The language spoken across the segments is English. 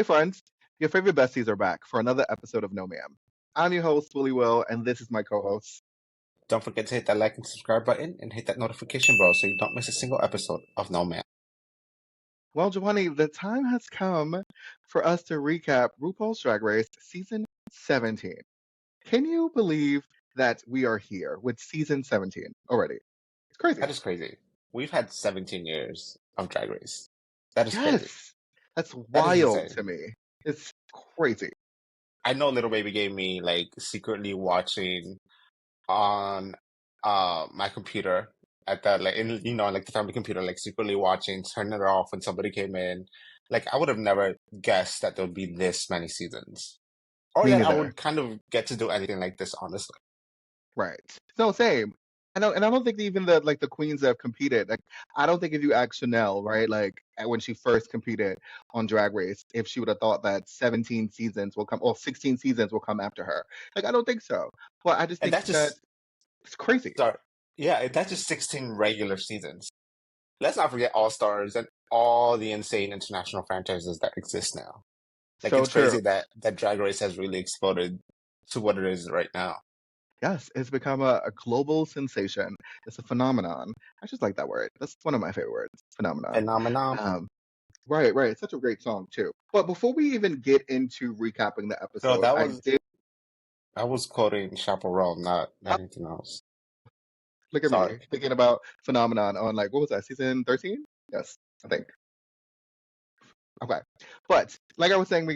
Hey, friends. Your favorite besties are back for another episode of No Ma'am. I'm your host, Willy Will, and this is my co host. Don't forget to hit that like and subscribe button and hit that notification bell so you don't miss a single episode of No Man. Well, Jhoany, the time has come for us to recap RuPaul's Drag Race season 17. Can you believe that we are here with season 17 already? It's crazy. That is crazy. We've had 17 years of Drag Race. That is crazy. Yes, that's That is wild insane. to me. It's crazy. I know Little Baby gave me like secretly watching on my computer at the like like the family computer, like secretly watching, turning it off when somebody came in. Like I would have never guessed that there would be this many seasons. Or Me that I neither. would kind of get to do anything like this, honestly. Right. No, same. And I don't think even the queens that have competed, like I don't think if you ask Chanel, right, like when she first competed on Drag Race, if she would have thought that 17 seasons will come or 16 seasons will come after her. Like I don't think so. But I just And think that's that just it's crazy. sorry. Yeah, that's just 16 regular seasons. Let's not forget All Stars and all the insane international franchises that exist now. Like So it's true. crazy that Drag Race has really exploded to what it is right now. Yes, it's become a global sensation. It's a phenomenon. I just like that word. That's one of my favorite words, phenomenon. Phenomenon. Um, right, right. It's such a great song too. But before we even get into recapping the Girl, episode, I did I was quoting Chaperone, not anything else. look at me Sorry. thinking about phenomenon on like what was that, season 13? Yes, I think. Okay. But like I was saying,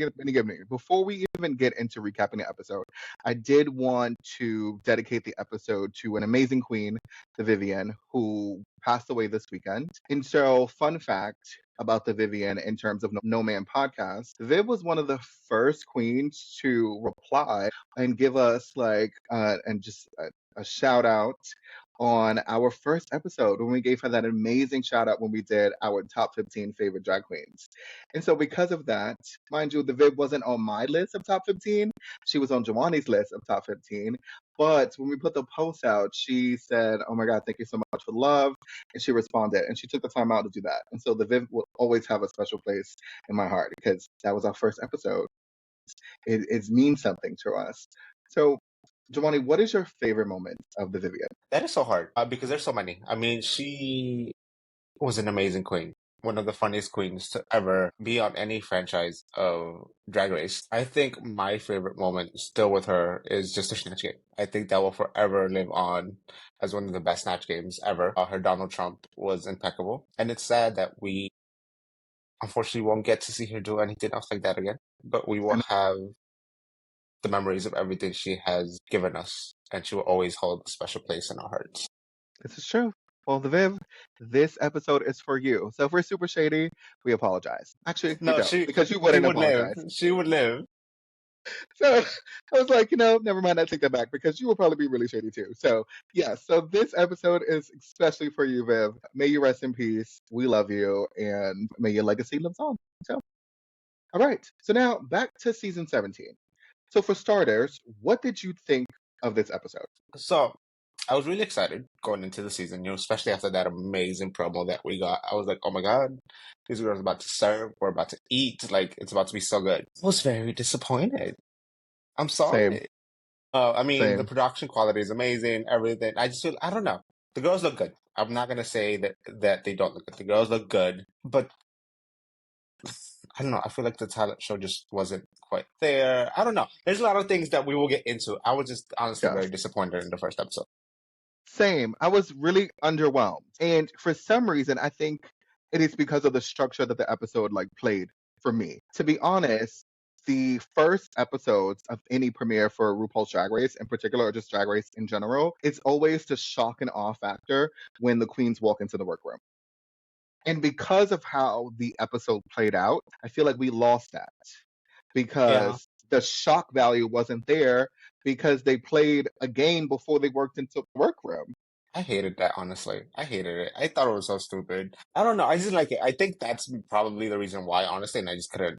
before we even get into recapping the episode, I did want to dedicate the episode to an amazing queen, the Vivian, who passed away this weekend. And so, fun fact about the Vivian in terms of No Man podcast, Viv was one of the first queens to reply and give us and just a shout out on our first episode when we gave her that amazing shout out when we did our top 15 favorite drag queens. And so, because of that, mind you, the Viv wasn't on my list of top 15. She was on Jhoany's list of top 15. But when we put the post out, she said, "Oh my God, thank you so much for the love." And she responded and she took the time out to do that. And so, the Viv will always have a special place in my heart because that was our first episode. It means something to us. So, Jhoany, what is your favorite moment of the Vivian? That is so hard because there's so many. I mean, she was an amazing queen. One of the funniest queens to ever be on any franchise of Drag Race. I think my favorite moment still with her is just the Snatch Game. I think that will forever live on as one of the best Snatch Games ever. Her Donald Trump was impeccable. And it's sad that we unfortunately won't get to see her do anything else like that again. But we will And have the memories of everything she has given us. And she will always hold a special place in our hearts. this is true. Well, the Viv, this episode is for you. So if we're super shady, we apologize. Actually, we No, don't because you she wouldn't would live. apologize. She would live. So I was like, never mind, I take that back because you will probably be really shady too. So yeah, so this episode is especially for you, Viv. May you rest in peace. We love you, and may your legacy live on. So, all right. So now back to season 17. So for starters, what did you think of this episode? So I was really excited going into the season, especially after that amazing promo that we got. I was like, oh my God, these girls are about to serve. We're about to eat. Like, it's about to be so good. I was very disappointed. I'm Same, sorry. I mean, the same. production quality is amazing, everything. I just feel, I don't know. The girls look good. I'm not going to say that they don't look good. The girls look good, but I don't know. I feel like the talent show just wasn't quite there. I don't know. There's a lot of things that we will get into. I was just honestly Yes. very disappointed in the first episode. Same. I was really underwhelmed. And for some reason, I think it is because of the structure that the episode played for me. To be honest, the first episodes of any premiere for RuPaul's Drag Race in particular, or just Drag Race in general, it's always the shock and awe factor when the queens walk into the workroom. And because of how the episode played out, I feel like we lost that Yeah. because the shock value wasn't there because they played a game before they worked into the workroom. I hated that, honestly. I hated it. I thought it was so stupid. I don't know. I just like it. I think that's probably the reason why, honestly, and I just couldn't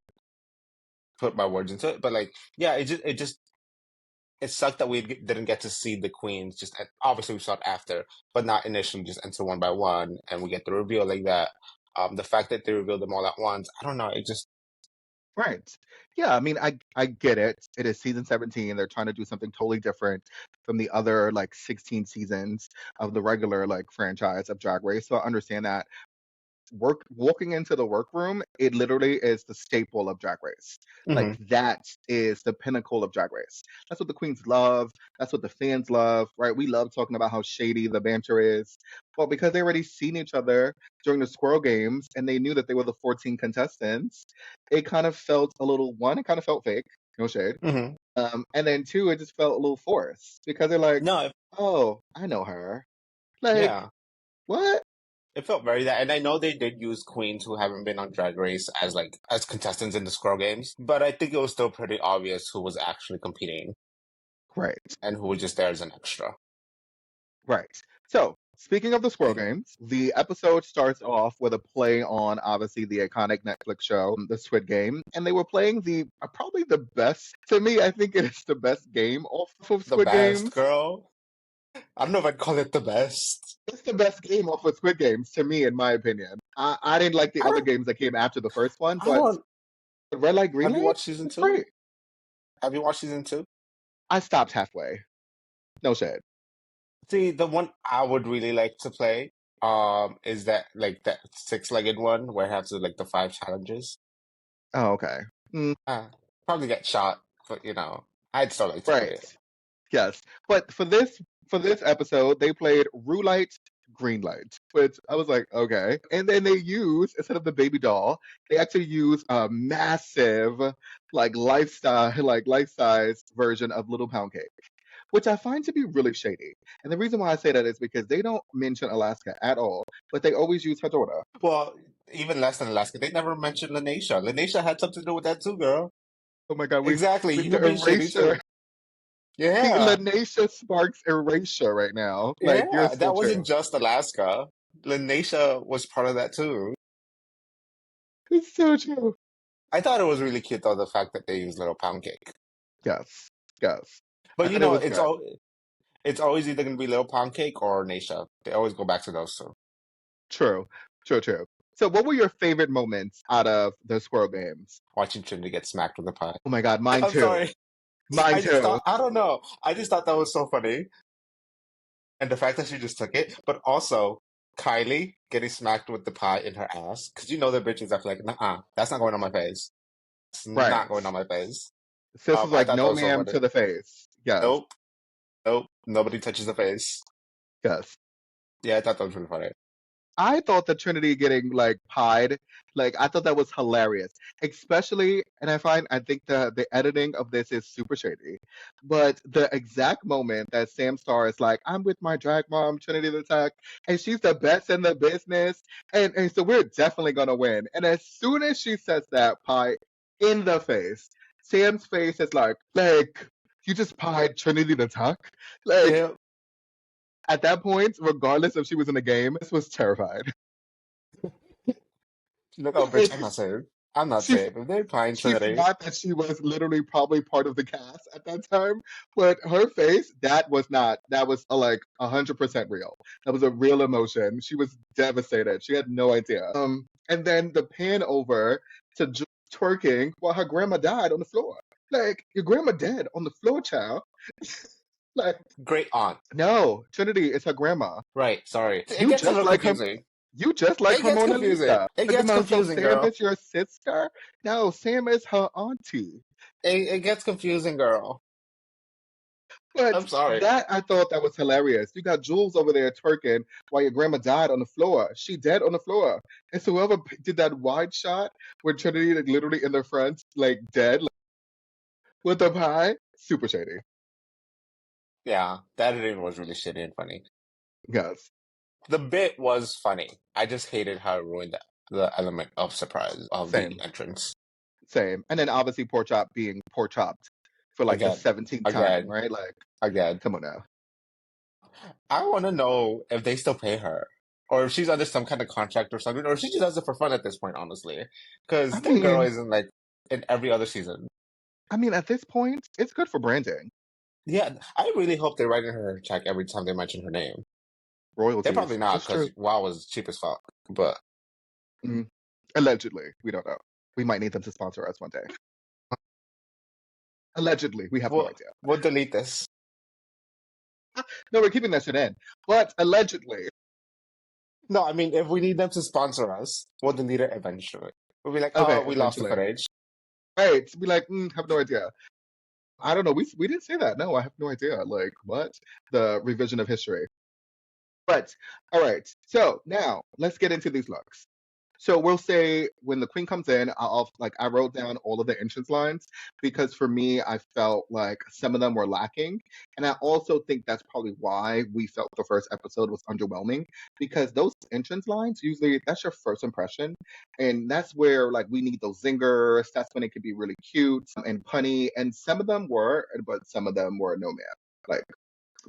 put my words into it. But yeah, it sucked that didn't get to see the queens. Obviously we saw it after, but not initially, just enter one by one, and we get the reveal like that. The fact that they revealed them all at once, I don't know. Right. Yeah, I mean, I get it. It is season 17. They're trying to do something totally different from the other like 16 seasons of the regular like franchise of Drag Race. So I understand that. Walking into the workroom, it literally is the staple of Drag Race. Like Hmm. that is the pinnacle of Drag Race. That's what the queens love. That's what the fans love, right? We love talking about how shady the banter is. Well, because they already seen each other during the Squirrel Games and they knew that they were the 14 contestants, it kind of felt a little one, it kind of felt fake, no shade. Hmm. And then two, it just felt a little forced because they're like, No, oh, I know her. Like, yeah. what? It felt very that, and I know they did use queens who haven't been on Drag Race as like as contestants in the Squirrel Games, but I think it was still pretty obvious who was actually competing Right. and who was just there as an extra. Right. So, speaking of the Squirrel Games, the episode starts off with a play on obviously the iconic Netflix show, The Squid Game, and they were playing the probably the best to me. I think it is the best game off of The Squid best Games. girl. I don't know if I'd call it the best. It's the best game off of Squid Games to me, in my opinion. I didn't like the I other don't. games that came after the first one, I but don't. Red Light, Green Have you Light, watched season it's two? great. Have you watched season two? I stopped halfway. No shade. See, the one I would really like to play, is that like that six-legged one where it has like the five challenges. Oh, okay. Mm, Uh, Probably get shot, but I'd still like to play right. it. Yes, but for this episode, they played Rue Light, Green Light, which I was like, okay. And then they use instead of the baby doll, they actually use a massive, like life size version of Little Pound Cake, which I find to be really shady. And the reason why I say that is because they don't mention Alaska at all, but they always use her daughter. Well, even less than Alaska, they never mentioned Lanisha. Lanisha had something to do with that too, girl. Oh my God, Exactly, we you the being shady erasure, too. the Yeah, Lanisha Sparks erasure right now. Like you're yeah, so that true. wasn't just Alaska. Lanisha was part of that too. It's so true. I thought it was really cute though, the fact that they used Little Pound Cake. Yes, yes. But And it was it's good. it's always either gonna be Little Pound Cake or Nisha. They always go back to those two. True, true, true. So, what were your favorite moments out of the Squirrel Games? Watching Trinity get smacked with a pie. Oh my God, mine I'm too. sorry. Mine I just too. thought I don't know. I just thought that was so funny. And the fact that she just took it, but also Kylie getting smacked with the pie in her ass. Because the bitches are like, nah, that's not going on my face. It's Right. not going on my face. Sis was I like, thought that no, was so ma'am, funny. to the face. Yes, Nope, nope, nobody touches the face. yes. Yeah, I thought that was really funny. I thought the Trinity getting like pied, like I thought that was hilarious. Especially, and I think the editing of this is super shady. But the exact moment that Sam Star is like, I'm with my drag mom, Trinity the Tech, and she's the best in the business, and so we're definitely gonna win. And as soon as she says that, pie in the face, Sam's face is like you just pied Trinity the Tuck. Like Yeah, at that point, regardless if she was in the game, this was terrified. she's like, oh, bitch, I'm not safe. I'm not she safe. If they're playing she Trinity, forgot that she was literally probably part of the cast at that time, but her face that was like 100% real. That was a real emotion. She was devastated. She had no idea. And then the pan over to twerking while her grandma died on the floor. Like your grandma dead on the floor, child. Like great aunt. no, Trinity is her grandma. Right, sorry. It You gets a just little like her. confusing. You just like It her gets Mona confusing. Lisa. It Like, gets so confusing, Sam girl. is your sister? No, Sam is her auntie. It gets confusing, girl. But I'm sorry. that I thought that was hilarious. You got Jules over there twerking while your grandma died on the floor. She dead on the floor. And so whoever did that wide shot with Trinity like literally in the front, like dead, like, with the pie, super shady. Yeah, that editing was really shitty and funny. Yes, The bit was funny. I just hated how it ruined the element of surprise of the same, entrance. same. And then obviously pork chop being pork chopped for like the Again, 17th time, again, right? Like, again. come on now. I want to know if they still pay her, or if she's under some kind of contract or something, or if she just does it for fun at this point, honestly. I Because that girl mean, isn't like in every other season. at this point, it's good for branding. Yeah, I really hope they're writing her a check every time they mention her name. They're Royalties. probably not It's true. because WoW was cheap as fuck. But Mm, allegedly, we don't know. We might need them to sponsor us one day. Allegedly, we have no idea. We'll delete this. No, we're keeping that shit in. But allegedly. No, I mean, if we need them to sponsor us, we'll delete it eventually. We'll be like, Okay, oh, we lost the eventually. footage. Right. Be like, have no idea. I don't know. We didn't say that. No, I have no idea. Like, what? The revision of history. But all right. So now let's get into these looks. So we'll say when the queen comes in, I wrote down all of the entrance lines because for me, I felt like some of them were lacking, and I also think that's probably why we felt the first episode was underwhelming because those entrance lines usually that's your first impression, and that's where like we need those zingers. That's when it could be really cute and punny, and some of them were, but some of them were no man. Like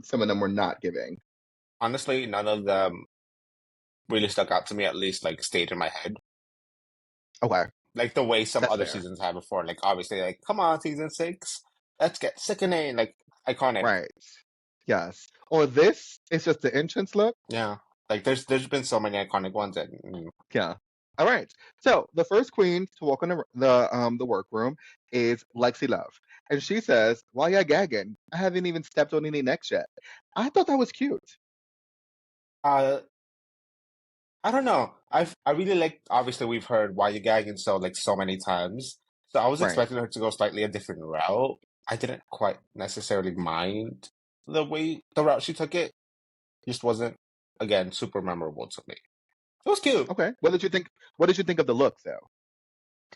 some of them were not giving. Honestly, none of them really stuck out to me, at least like stayed in my head. Okay, Like the way some that's other fair. seasons had before. Like obviously, like come on, season 6, let's get sickening, like iconic. Right. Yes. Or this is just the entrance look. Yeah, like there's been so many iconic ones that Yeah. All right. So the first queen to walk in the workroom is Lexi Love, and she says, "Why you gagging? I haven't even stepped on any necks yet." I thought that was cute. uh I don't know. I really like. Obviously, we've heard "Why You Gagging" so many times. So I was Right. expecting her to go slightly a different route. I didn't quite necessarily mind the route she took. It just wasn't again super memorable to me. It was cute. Okay. What did you think? What did you think of the look, though?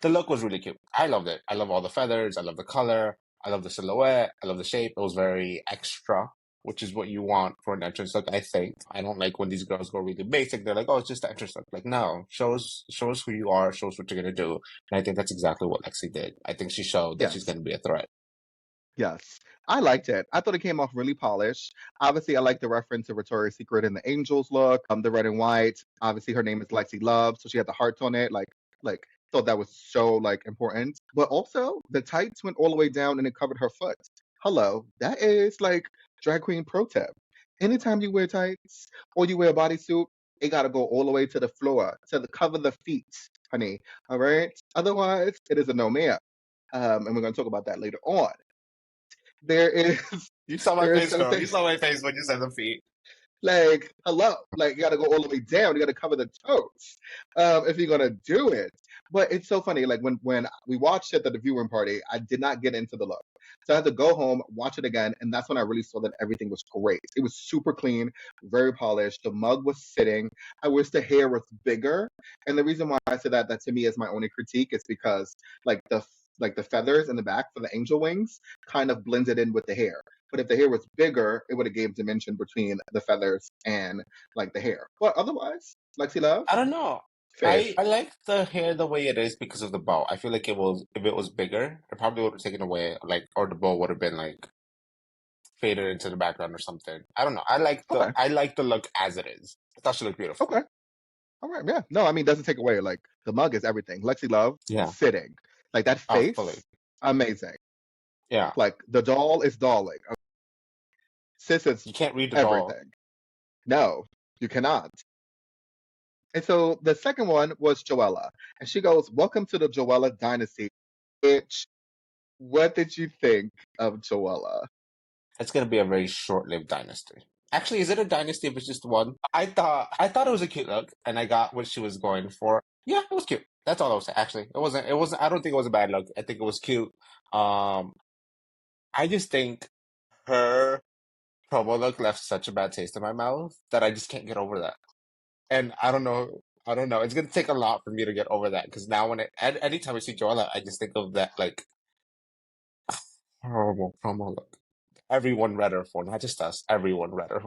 The look was really cute. I loved it. I love all the feathers. I love the color. I love the silhouette. I love the shape. It was very extra, which is what you want for an entrance look, I think. I don't like when these girls go really basic. They're like, oh, it's just the entrance look. Like, no, show us who you are, show us what you're going to do. And I think that's exactly what Lexi did. I think she showed that she's Yes. going to be a threat. Yes. I liked it. I thought it came off really polished. Obviously, I like the reference to Victoria's Secret and the Angels look, the red and white. Obviously, her name is Lexi Love, so she had the hearts on it. Like, thought that was so like important. But also, the tights went all the way down and it covered her foot. Hello, that is like drag queen pro tip. Anytime you wear tights or you wear a bodysuit, it gotta go all the way to the floor cover the feet, honey. All right. Otherwise, it is a no man. And we're gonna talk about that later on. There is You saw my there is face, girl. something You saw my face when you said the feet. like hello, like you got to go all the way down. You got to cover the toes if you're gonna do it. But it's so funny. Like when we watched it at the viewing party, I did not get into the look, so I had to go home, watch it again, and that's when I really saw that everything was great. It was super clean, very polished. The mug was sitting. I wish the hair was bigger, and the reason why I say that to me is my only critique is because like the feathers in the back for the angel wings kind of blended in with the hair. But if the hair was bigger, it would have gave dimension between the feathers and like the hair. But otherwise, Lexi Love, I don't know. fave. I like the hair the way it is because of the bow. I feel like it was if it was bigger, it probably would have taken away like or the bow would have been like faded into the background or something. I don't know. Okay. I like the look as it is. I thought she looked beautiful. Okay. All right. Yeah. No, I mean, doesn't take away. Like the mug is everything. Lexi Love Yeah. sitting. Like that Oh, fully. face, amazing. Yeah. Like the doll is dolling. Sis is You can't read the doll. everything. No, you cannot. And so the second one was Joella. And she goes, "Welcome to the Joella dynasty." Bitch, what did you think of Joella? It's gonna be a very short-lived dynasty. Actually, is it a dynasty if it's just one? I thought it was a cute look, and I got what she was going for. Yeah, it was cute. That's all I was saying. Actually, it wasn't. I don't think it was a bad look. I think it was cute. Um, I just think her promo look left such a bad taste in my mouth that I just can't get over that. And I don't know. I don't know. It's gonna take a lot for me to get over that because now anytime I see Joella, I just think of that like horrible promo look. Everyone read her for, not just us. Everyone read her.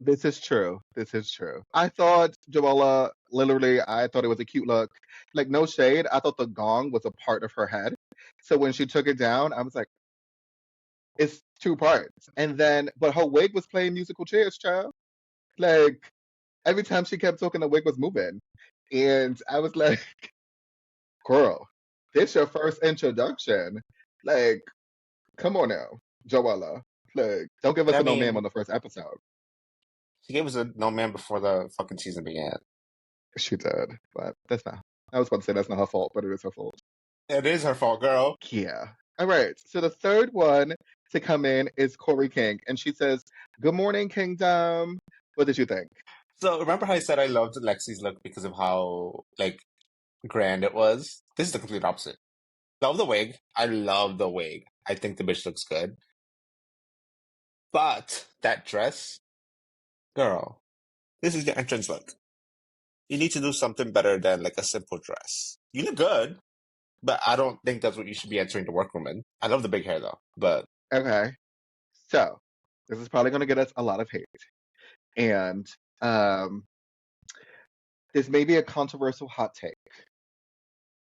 This is true. This is true. I thought Joella, literally, I thought it was a cute look. Like, no shade. I thought the gong was a part of her head. So when she took it down, I was like, it's two parts. And then, but her wig was playing musical chairs, child. Like, every time she kept talking, the wig was moving. And I was like, girl, this your first introduction. Like, come on now, Joella. Like, don't give And us I a no ma'am on mean, the first episode. she gave us a no man before the fucking season began. She did, but that's not. I was about to say that's not her fault, but it is her fault. It is her fault, girl. Yeah. All right. So the third one to come in is Corey King, and she says, "Good morning, Kingdom." What did you think? So remember how I said I loved Lexi's look because of how like grand it was? This is the complete opposite. Love the wig. I love the wig. I think the bitch looks good. But that dress, girl, this is your entrance look. You need to do something better than like a simple dress. You look good, but I don't think that's what you should be entering the workroom in. I love the big hair though, but Okay. So this is probably going to get us a lot of hate, and um, this may be a controversial hot take.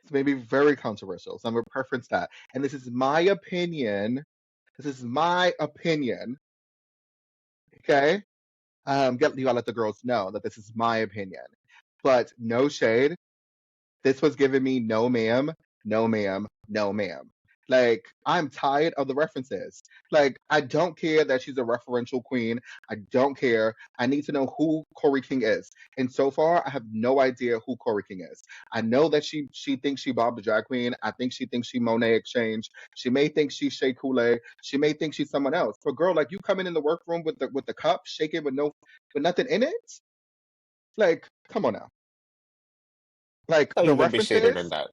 This may be very controversial, so I'm going to preference that. And this is my opinion. This is my opinion. Okay. You gotta let the girls know that this is my opinion. But no shade. This was giving me no ma'am, no ma'am, no ma'am. Like, I'm tired of the references. Like, I don't care that she's a referential queen. I don't care. I need to know who Corey King is. And so far, I have no idea who Corey King is. I know that she thinks she Bob the drag queen. I think she thinks she Monet Exchange. She may think she's Shea Coulee. She may think she's someone else. But girl, like you coming in the workroom with the cup, shaking with nothing in it. Like, come on now. Like I'll the even be shadier than references. that.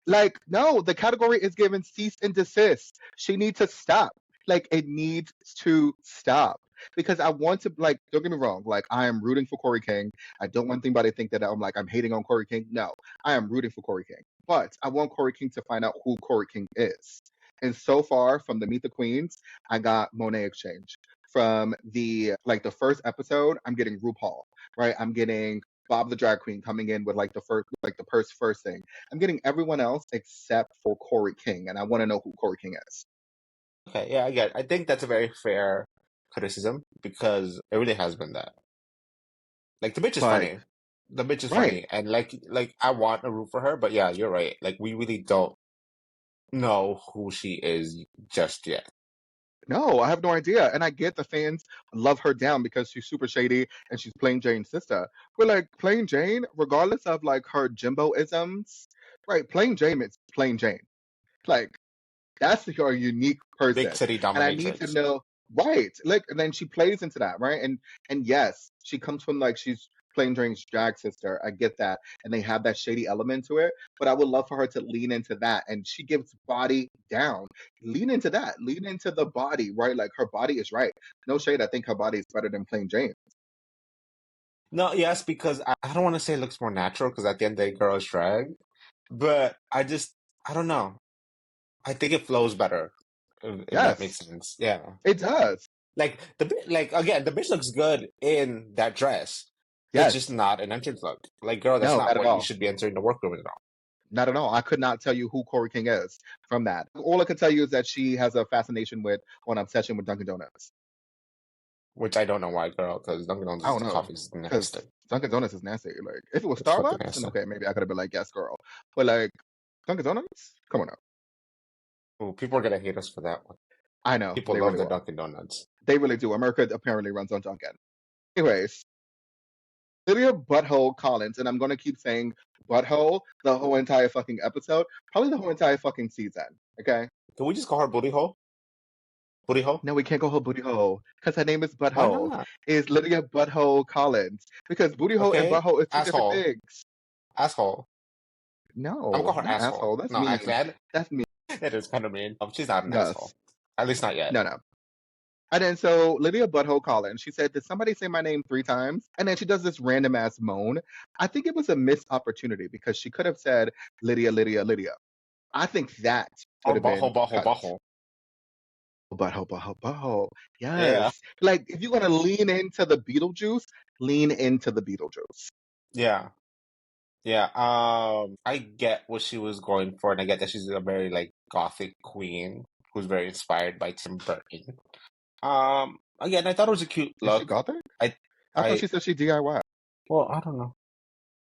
Like, no, the category is given cease and desist. She needs to stop. Like, it needs to stop. Because I want to, like, don't get me wrong. Like, I am rooting for Corey King. I don't want anybody to think that I'm hating on Corey King. No, I am rooting for Corey King. But I want Corey King to find out who Corey King is. And so far, from the Meet the Queens, I got Monet Exchange. From the first episode, I'm getting RuPaul, right? I'm getting Bob the drag queen coming in with first thing. I'm getting everyone else except for Corey King, and I want to know who Corey King is. Okay, yeah, I get it. I think that's a very fair criticism because it really has been that. Like the bitch is But funny. The bitch is right, funny. And like I want to root for her, but yeah, you're right. Like we really don't know who she is just yet. no, I have no idea. And I get the fans love her down because she's super shady and she's Plain Jane's sister. But like Plain Jane, regardless of like her Jimbo isms, right? Plain Jane is Plain Jane. Like that's your unique Big person. city And I need to dominatrix. know, right? Like, and then she plays into that, right? And yes, she comes from like she's playing Drake's drag sister. I get that. And they have that shady element to it. But I would love for her to lean into that. And she gives body down. Lean into that. Lean into the body, right? Like her body is right. No shade. I think her body is better than plain Jane. No, yes, because I don't want to say it looks more natural because at the end of the day, girl is drag. But I don't know. I think it flows better, if that makes Yes, sense. Yeah. it does. Like again, the bitch looks good in that dress. It's just Yes. not an entrance look. Like, girl, that's No, not not at what you all. should be entering the workroom at all. Not at all. I could not tell you who Corey King is from that. All I can tell you is that she has a fascination with or an obsession with Dunkin' Donuts. Which I don't know why, girl, because Dunkin' I Donuts don't know. coffee is Because nasty. Dunkin' Donuts is nasty. Like, if it was It's fucking Starbucks, then nasty. okay, maybe I could have been like, yes, girl. But like, Dunkin' Donuts? Come on now. Ooh, people are gonna hate us for that one. I know. People They love really the will. Dunkin' Donuts. They really do. America apparently runs on Dunkin'. Anyways, Lydia Butthole Collins, and I'm going to keep saying Butthole the whole entire fucking episode, probably the whole entire fucking season. Okay? Can we just call her booty hole? Booty hole? No, we can't call her Booty Hole because her name is Why Butthole. not? Is Lydia Butthole Collins because Booty Hole and Okay, Butthole is two different asshole, things. asshole. I'm No, gonna call her not asshole. asshole. That's No, mean. actually, That's mean. it is kind of mean. She's not an asshole. Yes. At least not yet. No, no. And then so Lydia Butthole Collins, she said, "Did somebody say my name 3 times?" And then she does this random ass moan. I think it was a missed opportunity because she could have said Lydia, Lydia, Lydia. I think that could Or have been butthole, butthole, cut. butthole. Butthole, butthole, butthole. Yeah, Yes. Like if you're gonna lean into the Beetlejuice, lean into the Beetlejuice. yeah, yeah. I get what she was going for, and I get that she's a very like gothic queen who's very inspired by Tim Burton. Again, I thought it was a cute Is she look. gothic? I, I thought I, she said she DIY. well, I don't know.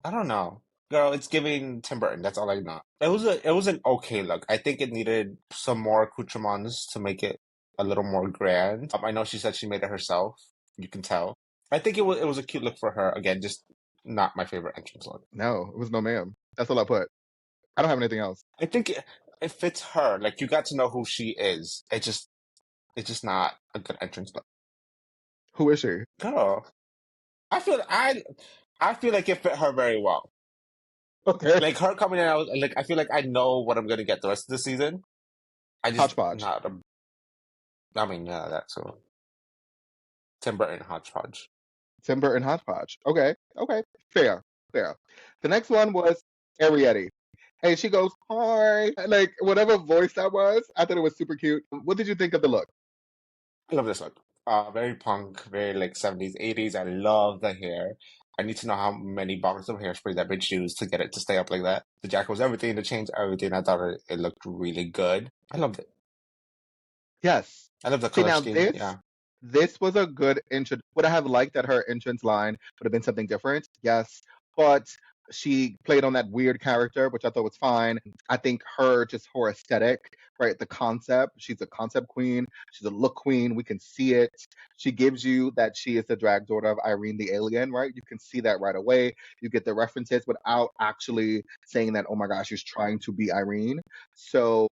I don't know. Girl, it's giving Tim Burton. That's all I know. It was an okay look. I think it needed some more accoutrements to make it a little more grand. I know she said she made it herself. You can tell. I think it was a cute look for her. Again, just not my favorite entrance look. No, it was No Ma'am. That's all I put. I don't have anything else. I think it fits her. Like you got to know who she is. It's just not a good entrance look. Who is she? Girl, I feel I feel like it fit her very well. Okay. Like her coming in, I feel like I know what I'm gonna get the rest of the season. I just Hodgepodge. not. I mean, yeah, that's so. Tim Burton hodgepodge. Tim Burton Hodgepodge. Okay. Okay. Fair. Fair. The next one was Ariete. Hey, she goes, hi. Like, whatever voice that was, I thought it was super cute. What did you think of the look? I love this look. Very punk, very like 70s, 80s. I love the hair. I need to know how many bottles of hairspray that bitch used to get it to stay up like that. The jacket was everything, the chains, everything. I thought it looked really good. I loved it. Yes. I love the See, color now scheme. this Yeah. this was a good intro. Would I have liked that her entrance line would have been something different? Yes. But she played on that weird character, which I thought was fine. I think her aesthetic, right? The concept, she's a concept queen. She's a look queen. We can see it. She gives you that she is the drag daughter of Irene the alien, right? You can see that right away. You get the references without actually saying that, oh my gosh, she's trying to be Irene. So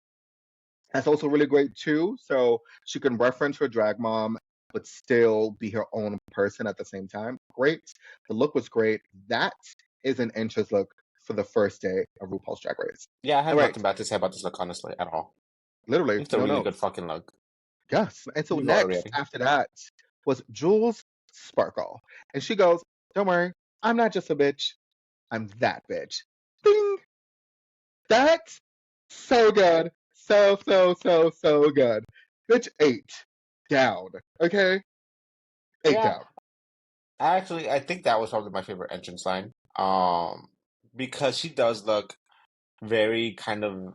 that's also really great too. So she can reference her drag mom, but still be her own person at the same time. Great. The look was great. That is an interest look for the first day of RuPaul's Drag Race. Yeah, I All have right. nothing bad to say about this look, honestly, at all. Literally, It's a no really good notes. fucking look. Yes. And so You go, next Ariel. after that was Jules Sparkle. And she goes, don't worry, I'm not just a bitch. I'm that bitch. Ding. That's so good. So, so, so, so good. Bitch ate down. Okay? Ate Yeah, down. I think that was probably my favorite entrance line. Because she does look very kind of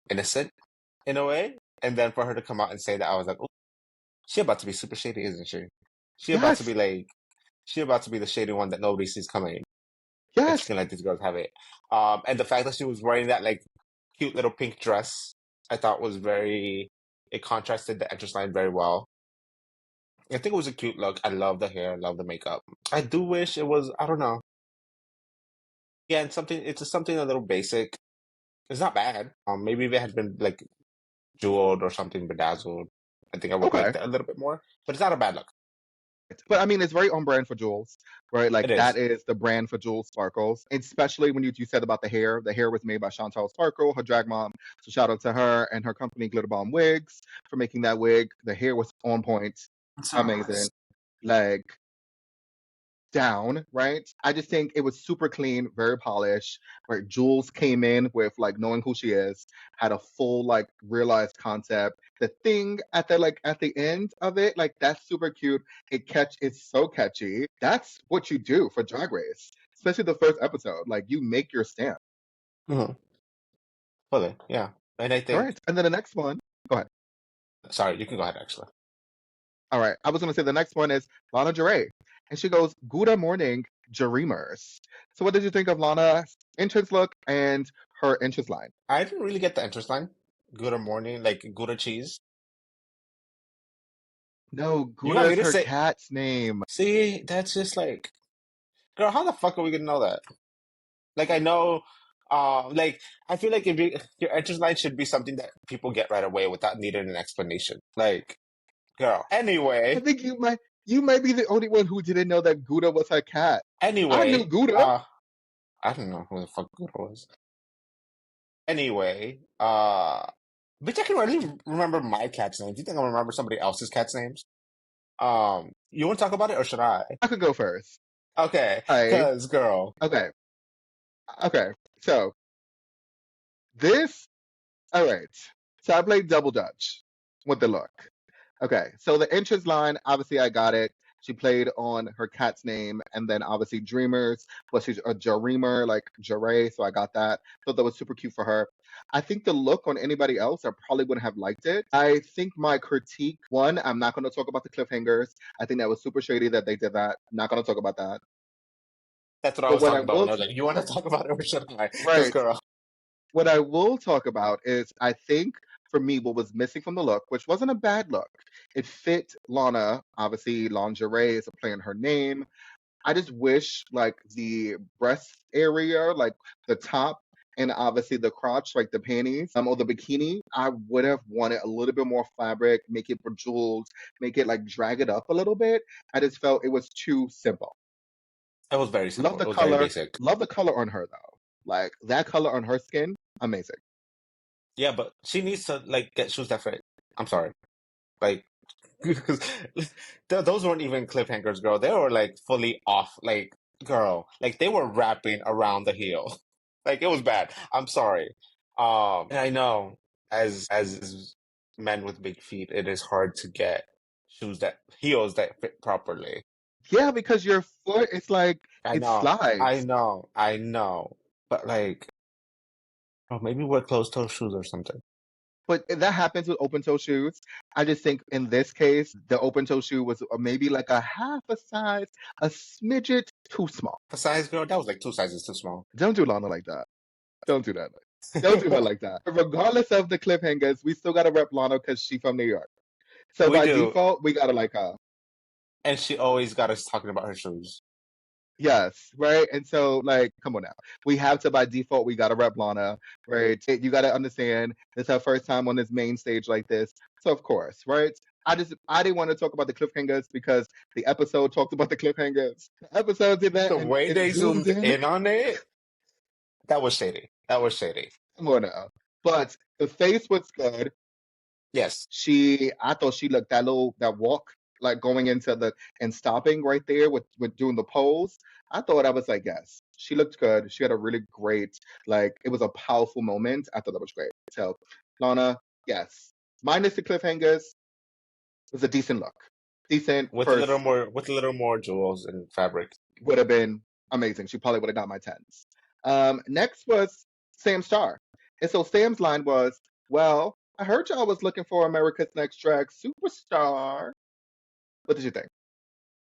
innocent in a way. And then for her to come out and say that, I was like, oh, she about to be super shady, isn't she? She about to Yes. be like, she about to be the shady one that nobody sees coming. And she Yes. can let these girls have it. And the fact that she was wearing that like cute little pink dress, I thought was it contrasted the entrance line very well. I think it was a cute look. I love the hair, I love the makeup. I do wish it was, I don't know. Yeah, and it's just something a little basic. It's not bad. Maybe if it had been like jeweled or something bedazzled, I think I would like Okay. that a little bit more. But it's not a bad look. But I mean, it's very on brand for Jules, right? It Like that is. is the brand for Jules Sparkles. Especially when you said about the hair. The hair was made by Chantal Sparkle, her drag mom. So shout out to her and her company Glitter Bomb Wigs for making that wig. The hair was on point, amazing. Like down, right? I just think it was super clean, very polished. Right, Jules came in with like knowing who she is, had a full like realized concept. The thing at the end of it, like that's super cute. It's so catchy. That's what you do for Drag Race, especially the first episode. Like you make your stamp. Hmm. Fully, yeah. And I All think, right, and then the next one. Go ahead. sorry, you can go ahead actually. All right, I was gonna say the next one is Lana Jure, and she goes, "Good morning, Dreamers." So, what did you think of Lana's entrance look and her entrance line? I didn't really get the entrance line. Gouda morning, like Gouda cheese. No, You want me Gouda's to her say, cat's name. see, that's just like, girl, how the fuck are we gonna know that? Like, I know, like, I feel like your entrance line should be something that people get right away without needing an explanation. Like, girl. I Anyway, think you might be the only one who didn't know that Gouda was her cat. I knew anyway, Gouda. I don't know who the fuck Gouda was. Anyway, bitch, I can really remember my cat's name. Do you think I remember somebody else's cat's names? You want to talk about it or should I? I could go first. Okay, Hi. cause girl, Okay. Okay. So this. All right. So I played double dutch with the look. Okay, so the entrance line, obviously I got it. She played on her cat's name, and then obviously Dreamers, but she's a Jareemer, like Jaree, so I got that. Thought that was super cute for her. I think the look on anybody else, I probably wouldn't have liked it. I think my critique, one, I'm not going to talk about the cliffhangers. I think that was super shady that they did that. I'm not going to talk about that. that's what I But was what I talking about will, when I was like, you want to talk about it or should I? Cause right, girl, what I will talk about is I think for me, what was missing from the look, which wasn't a bad look, it fit Lana. Obviously, lingerie is a play on her name. I just wish like the breast area, like the top and obviously the crotch, like the panties, or the bikini, I would have wanted a little bit more fabric, make it bejeweled, make it like drag it up a little bit. I just felt it was too simple. It was very Love simple. the It was very color, basic. love the color on her though. Like that color on her skin, amazing. Yeah, but she needs to like get shoes that fit. I'm sorry. Like, because those weren't even cliffhangers, girl. They were like fully off. Like, girl, like they were wrapping around the heel. Like it was bad. I'm sorry. And I know as men with big feet, it is hard to get heels that fit properly. Yeah, because your foot, it's like I it know, I slides. know, I know. But like, oh, maybe wear closed toe shoes or something. But that happens with open toe shoes. I just think in this case, the open toe shoe was maybe like a half a size, a smidget too small. The size, girl, that was like 2 sizes too small. Don't do Lana like that. Don't do that. Don't do her like that. Regardless of the cliffhangers, we still gotta rep Lana because she from New York. So We by do. default, we gotta like her. And she always got us talking about her shoes. Yes, right. And so, like, come on now. We have to, by default, we gotta rep Lana, right? You gotta understand this is her first time on this main stage like this. So of course, right? I didn't want to talk about the cliffhangers because the episode talked about the cliffhangers. The episode did that The and way it they zoomed zoomed in. in on it, that was shady. That was shady. Come on now. But the face was good. Yes. I thought she looked that walk, like going into the and stopping right there with doing the pose. I thought I was like, yes, she looked good. She had a really great, like, it was a powerful moment. I thought that was great. So, Lana, yes, minus the cliffhangers, it was a decent look. Decent first With a little more jewels and fabric. would have been amazing. She probably would have got my tens. Next was Sam Starr. And so Sam's line was, well, I heard y'all was looking for America's Next Drag Superstar. What did you think?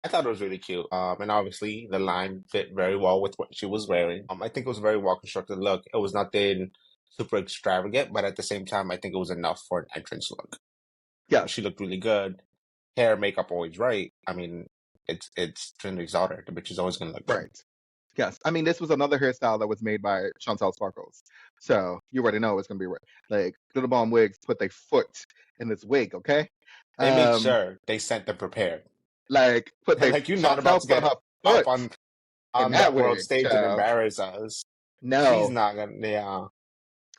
I thought it was really cute. And obviously the line fit very well with what she was wearing. I think it was a very well constructed look. It was nothing super extravagant, but at the same time, I think it was enough for an entrance look. Yes, She looked really good. Hair, makeup, always right. I mean, it's Trinity's daughter. The bitch is always gonna look good. right. Yes. I mean, this was another hairstyle that was made by Chantal Sparkles. So you already know it's going to be right. Like, Little Bomb Wigs put their foot in this wig, okay? They made Um, sure they sent them prepared. like, Like you're not about Chantal to put get her up foot in on that that world wig, stage and child. embarrass us. She's No. not gonna. Yeah,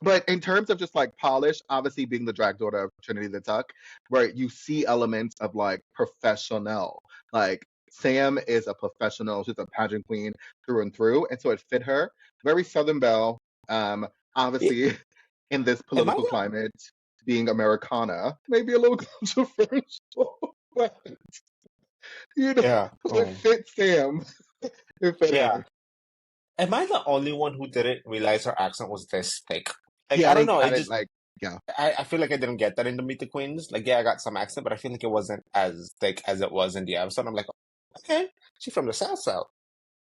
But in terms of just like polish, obviously being the drag daughter of Trinity the Tuck, where you see elements of like professional. Like Sam is a professional, she's a pageant queen through and through. And so it fit her. Very Southern Belle. It- Obviously in this am I political the climate, being Americana, maybe a little controversial. But you know, yeah. it fit Sam. It fit Yeah. her. Am I the only one who didn't realize her accent was this thick? Like, Yeah, I don't know. I It didn't just, like, yeah. I feel like I didn't get that in the Meet the Queens. Like, yeah, I got some accent, but I feel like it wasn't as thick as it was in the episode. I'm like, okay, she's from the South South.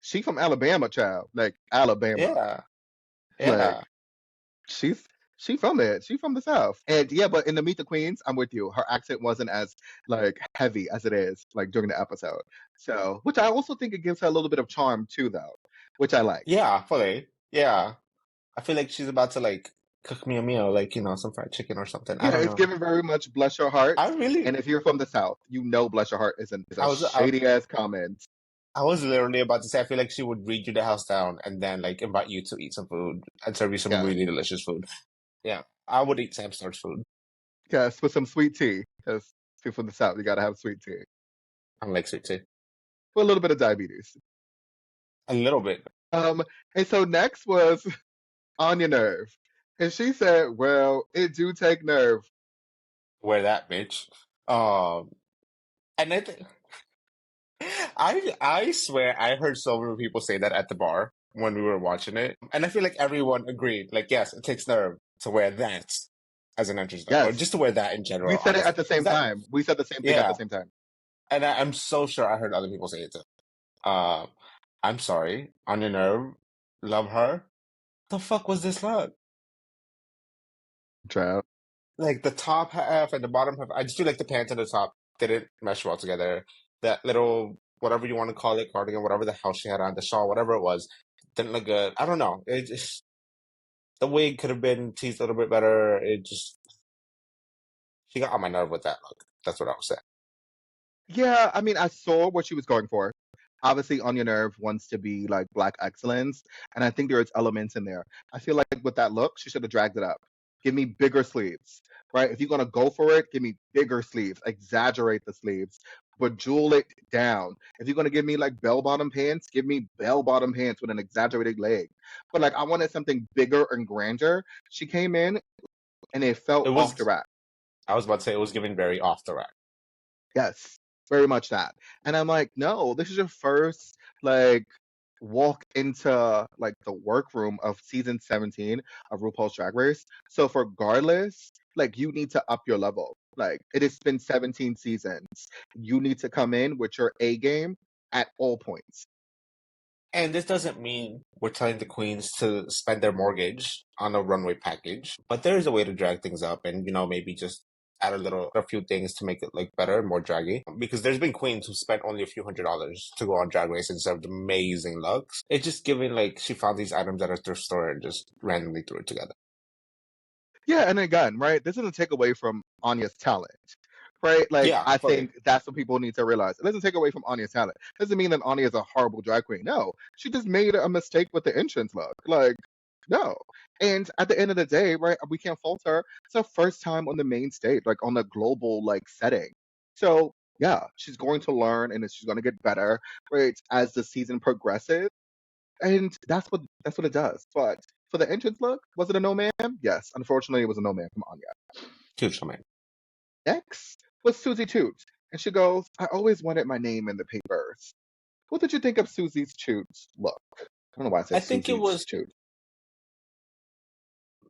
She from Alabama, child. Like Alabama. Yeah. Like Yeah. she's she from it. She from the South. And yeah, but in the Meet the Queens, I'm with you. Her accent wasn't as like heavy as it is like during the episode. So, which I also think it gives her a little bit of charm too, though, which I like. Yeah, fully. Yeah. I feel like she's about to, like, cook me a meal, like, some fried chicken or something. I Yeah, don't it's know. given very much bless your heart. I really, And if you're from the South, you know bless your heart is I a was, I, shady ass comment. I was literally about to say, I feel like she would read you the house down and then like invite you to eat some food and serve you some Yeah. really delicious food. Yeah, I would eat Sam Star's food. Yes, with some sweet tea. Because if you're from the South, you gotta have sweet tea. I like sweet tea. For a little bit of diabetes. A little bit. Um, and so next was Anya Nerve. And she said, well, it do take nerve. Wear that, bitch. Um, and I swear I heard so many people say that at the bar when we were watching it, and I feel like everyone agreed. Like, yes, it takes nerve to wear that as an entrance, or Yes. just to wear that in We general. said it at Honestly, the same is that time. We said the same thing at the yeah? same time. And I'm so sure I heard other people say it too. I'm sorry, on your nerve, love her. The fuck was this look? Child. Like the top half and the bottom half. I just feel like the pants and the top didn't mesh well together. That little whatever you want to call it, cardigan, whatever the hell she had on, the shawl, whatever it was, didn't look good. I don't know. It just the wig could have been teased a little bit better. It just she got on my nerve with that look. That's what I was saying. Yeah, I mean, I saw what she was going for. Obviously, Anya Nerve wants to be like black excellence, and I think there's elements in there. I feel like with that look, she should have dragged it up. Give me bigger sleeves, right? If you're gonna go for it, give me bigger sleeves, exaggerate the sleeves, but jewel it down. If you're gonna give me like bell bottom pants, give me bell bottom pants with an exaggerated leg. But like, I wanted something bigger and grander. She came in and it It felt off the was rack. I was about to say it was giving very off the rack. Yes, very much that. And I'm like, no, this is your first like walk into like the workroom of season 17 of RuPaul's Drag Race. So regardless, like you need to up your level. Like it has been 17 seasons. You need to come in with your A game at all points. And this doesn't mean we're telling the queens to spend their mortgage on a runway package, but there is a way to drag things up and, maybe just add a few things to make it look better and more draggy. Because there's been queens who spent only a few $100s to go on Drag Race and served amazing looks. It's just giving like she found these items at a thrift store and just randomly threw it together. Yeah, and again, right, this doesn't take away from Anya's talent. Right? Like Yeah, I fully. think that's what people need to realize. It doesn't take away from Anya's talent. It doesn't mean that Anya is a horrible drag queen. No. She just made a mistake with the entrance look. Like, no. And at the end of the day, right, we can't fault her. It's her first time on the main stage, like on the global like setting. So yeah, she's going to learn and she's going to get better, right, as the season progresses. And that's what it does. But for the entrance look, was it a no ma'am? Yes. Unfortunately, it was a no ma'am from Anya. Huge domain. Next was Susie Toot. And she goes, I always wanted my name in the papers. What did you think of Susie's Toot's look? I don't know why I I said think it Susie's was Toot.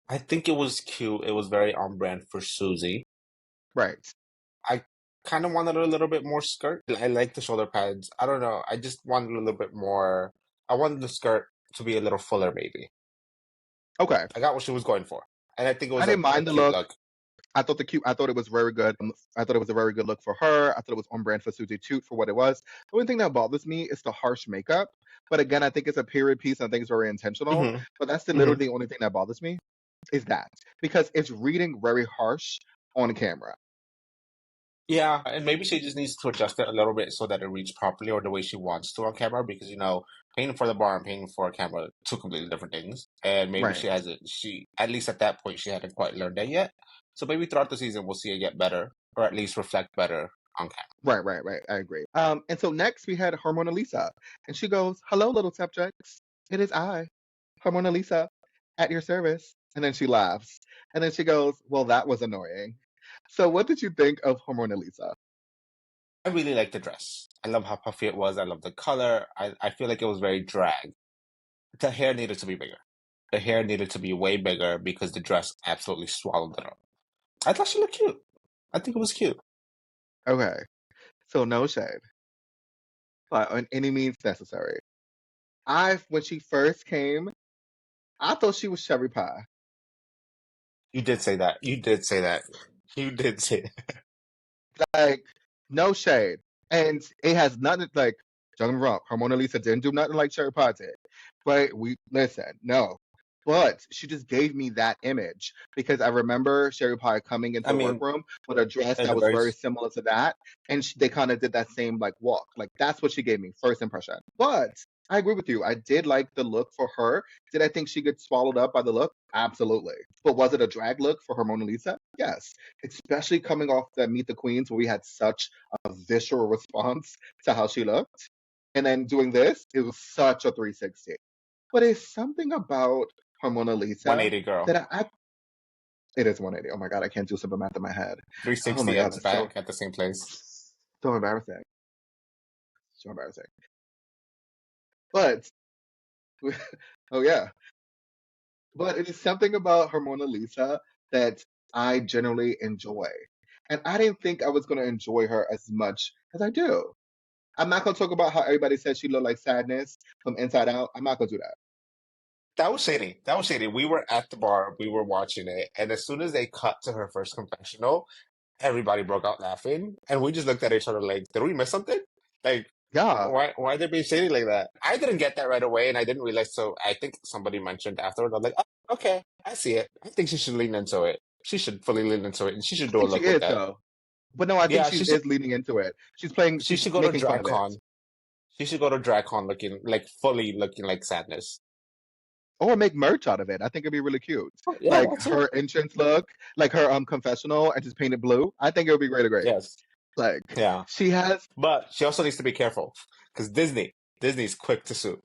I think it was cute. It was very on brand for Susie. Right. I kind of wanted a little bit more skirt. I like the shoulder pads. I don't know. I just wanted a little bit more. I wanted the skirt to be a little fuller, maybe. Okay. I got what she was going for, and I think it I was didn't a mind the cute look. look. I thought it was very good. I thought it was a very good look for her. I thought it was on brand for Susie Toot for what it was. The only thing that bothers me is the harsh makeup. But again, I think it's a period piece and I think it's very intentional. Hmm. But that's Hmm. literally the only thing that bothers me is that because it's reading very harsh on camera. Yeah, and maybe she just needs to adjust it a little bit so that it reads properly or the way she wants to on camera. Because paying for the bar and paying for a camera, two completely different things. And maybe Right. she hasn't. She at least at that point she hadn't quite learned that yet. So maybe throughout the season we'll see it get better or at least reflect better on camera. Right. I agree. And so next we had Harmona Lisa, and she goes, "Hello, little subjects. It is I, Harmona Lisa, at your service." And then she laughs, and then she goes, "Well, that was annoying." So, what did you think of Harmona Lisa? I really like the dress. I love how puffy it was. I love the color. I feel like it was very drag. The hair needed to be bigger. The hair needed to be way bigger because the dress absolutely swallowed it up. I thought she looked cute. I think it was cute. Okay, so no shade, but on any means necessary. When she first came, I thought she was cherry pie. You did say that. You did say that. You did say that. Like, no shade. And it has nothing like, don't get me wrong, Harmona Lisa didn't do nothing like Cherry Pie did. But we listen, no. But she just gave me that image because I remember Sherry Pie coming into I the mean, workroom with a dress in that the was very very similar to that, and they kind of did that same like walk. Like that's what she gave me first impression. But I agree with you. I did like the look for her. Did I think she gets swallowed up by the look? Absolutely. But was it a drag look for her Mona Lisa? Yes. Especially coming off that Meet the Queens where we had such a visceral response to how she looked. And then doing this, it was such a 360. But it's something about her Mona Lisa 180 girl. that it is 180. Oh my God, I can't do simple math in my head. Oh my 360 God, ends that's so, back at the same place. so embarrassing. So embarrassing. But, oh yeah. But it is something about her Mona Lisa that I generally enjoy. And I didn't think I was going to enjoy her as much as I do. I'm not going to talk about how everybody says she looked like sadness from inside out. I'm not going to do that. That was shady. That was shady. We were at the bar, we were watching it, and as soon as they cut to her first confessional, everybody broke out laughing, and we just looked at each other like, "Did we miss something?" Like, Yeah. Why they being shady like that? I didn't get that right away, and I didn't realize. So I think somebody mentioned afterwards. I'm like, oh, okay, I see it. I think she should lean into it. She should fully lean into it, and she should I do a think she look with is that. though. But no, I think Yeah, she is leaning into it. she She's should go to making fun of it. DragCon. She should go to DragCon looking like fully looking like sadness. Or make merch out of it. I think it'd be really cute. Oh, yeah, Like that's it. her entrance look, like her confessional and just paint it blue. I think it would be great. Yes, Like yeah, she has but she also needs to be careful because Disney's quick to sue.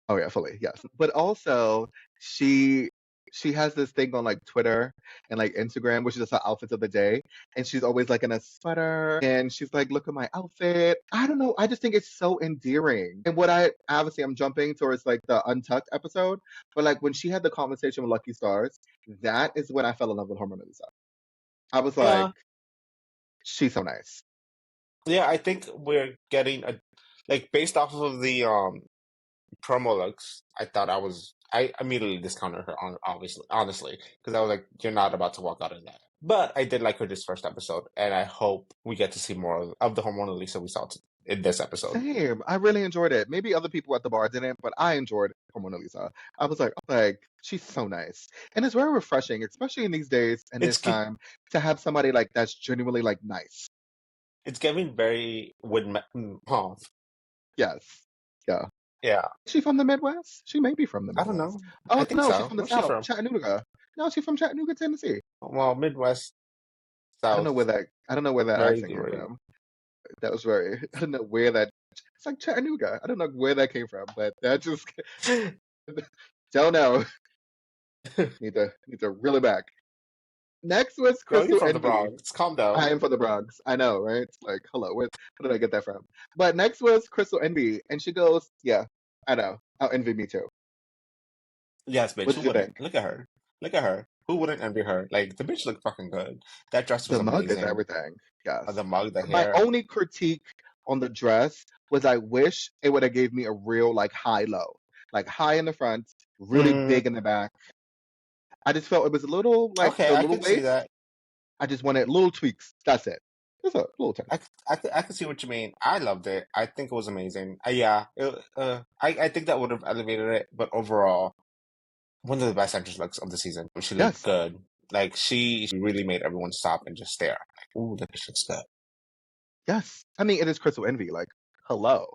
oh yeah, fully, yes. But also she she has this thing on like Twitter and like Instagram, which is just her outfits of the day. And she's always like in a sweater and she's like, look at my outfit. I don't know. I just think it's so endearing. And what I obviously I'm jumping towards like the Untucked episode, but like when she had the conversation with Lucky Stars, that is when I fell in love with her Mona Lisa. I was like, Yeah, she's so nice. yeah. I think we're getting a like based off of the promo looks. I immediately discounted her on obviously honestly because I was like, you're not about to walk out in that. But I did like her this first episode, and I hope we get to see more of the Mona Lisa we saw in this episode. Same. I really enjoyed it. Maybe other people at the bar didn't, but I enjoyed her Mona Lisa. I was like, she's so nice. And it's very refreshing, especially in these days and It's this time, to have somebody like that's genuinely like nice. it's giving very oh, Yes. Yeah. yeah. Is she from the Midwest? She may be from the I don't Midwest. know. I Oh think no, she's so. from the Where's she South, from? Chattanooga. No, she's from Chattanooga, Tennessee. Well, Midwest, I don't know South, where that very accent came great. from. That was very I don't know where that it's like Chattanooga. I don't know where that came from, but that just don't know. Need to reel it back. Next was No, you're Crystal from the Envy. Bronx. Calm down. I am from the Bronx. I know, right? It's like, hello, where did I get that from? But next was Crystal Envy, and she goes, "Yeah, I know. I'll envy me too." Yes, bitch. What Who did you wouldn't? think? Look at her. Look at her. Who wouldn't envy her? Like the bitch looked fucking good. That dress was The mug is amazing. everything. Yes. The mug, the My hair. only critique on the dress was I wish it would have gave me a real like high low, like high in the front, really Mm, big in the back. I just felt it was a little like okay, the I little can see waist. that. I just wanted little tweaks. That's it. Just a little touch. I can see what you mean. I loved it. I think it was amazing. Yeah, I think that would have elevated it, but overall, one of the best entrance looks of the season. She looked Yes. good. Like she really made everyone stop and just stare. Like, ooh, that bitch looks good. Yes. I mean, it is Crystal Envy. Like, hello.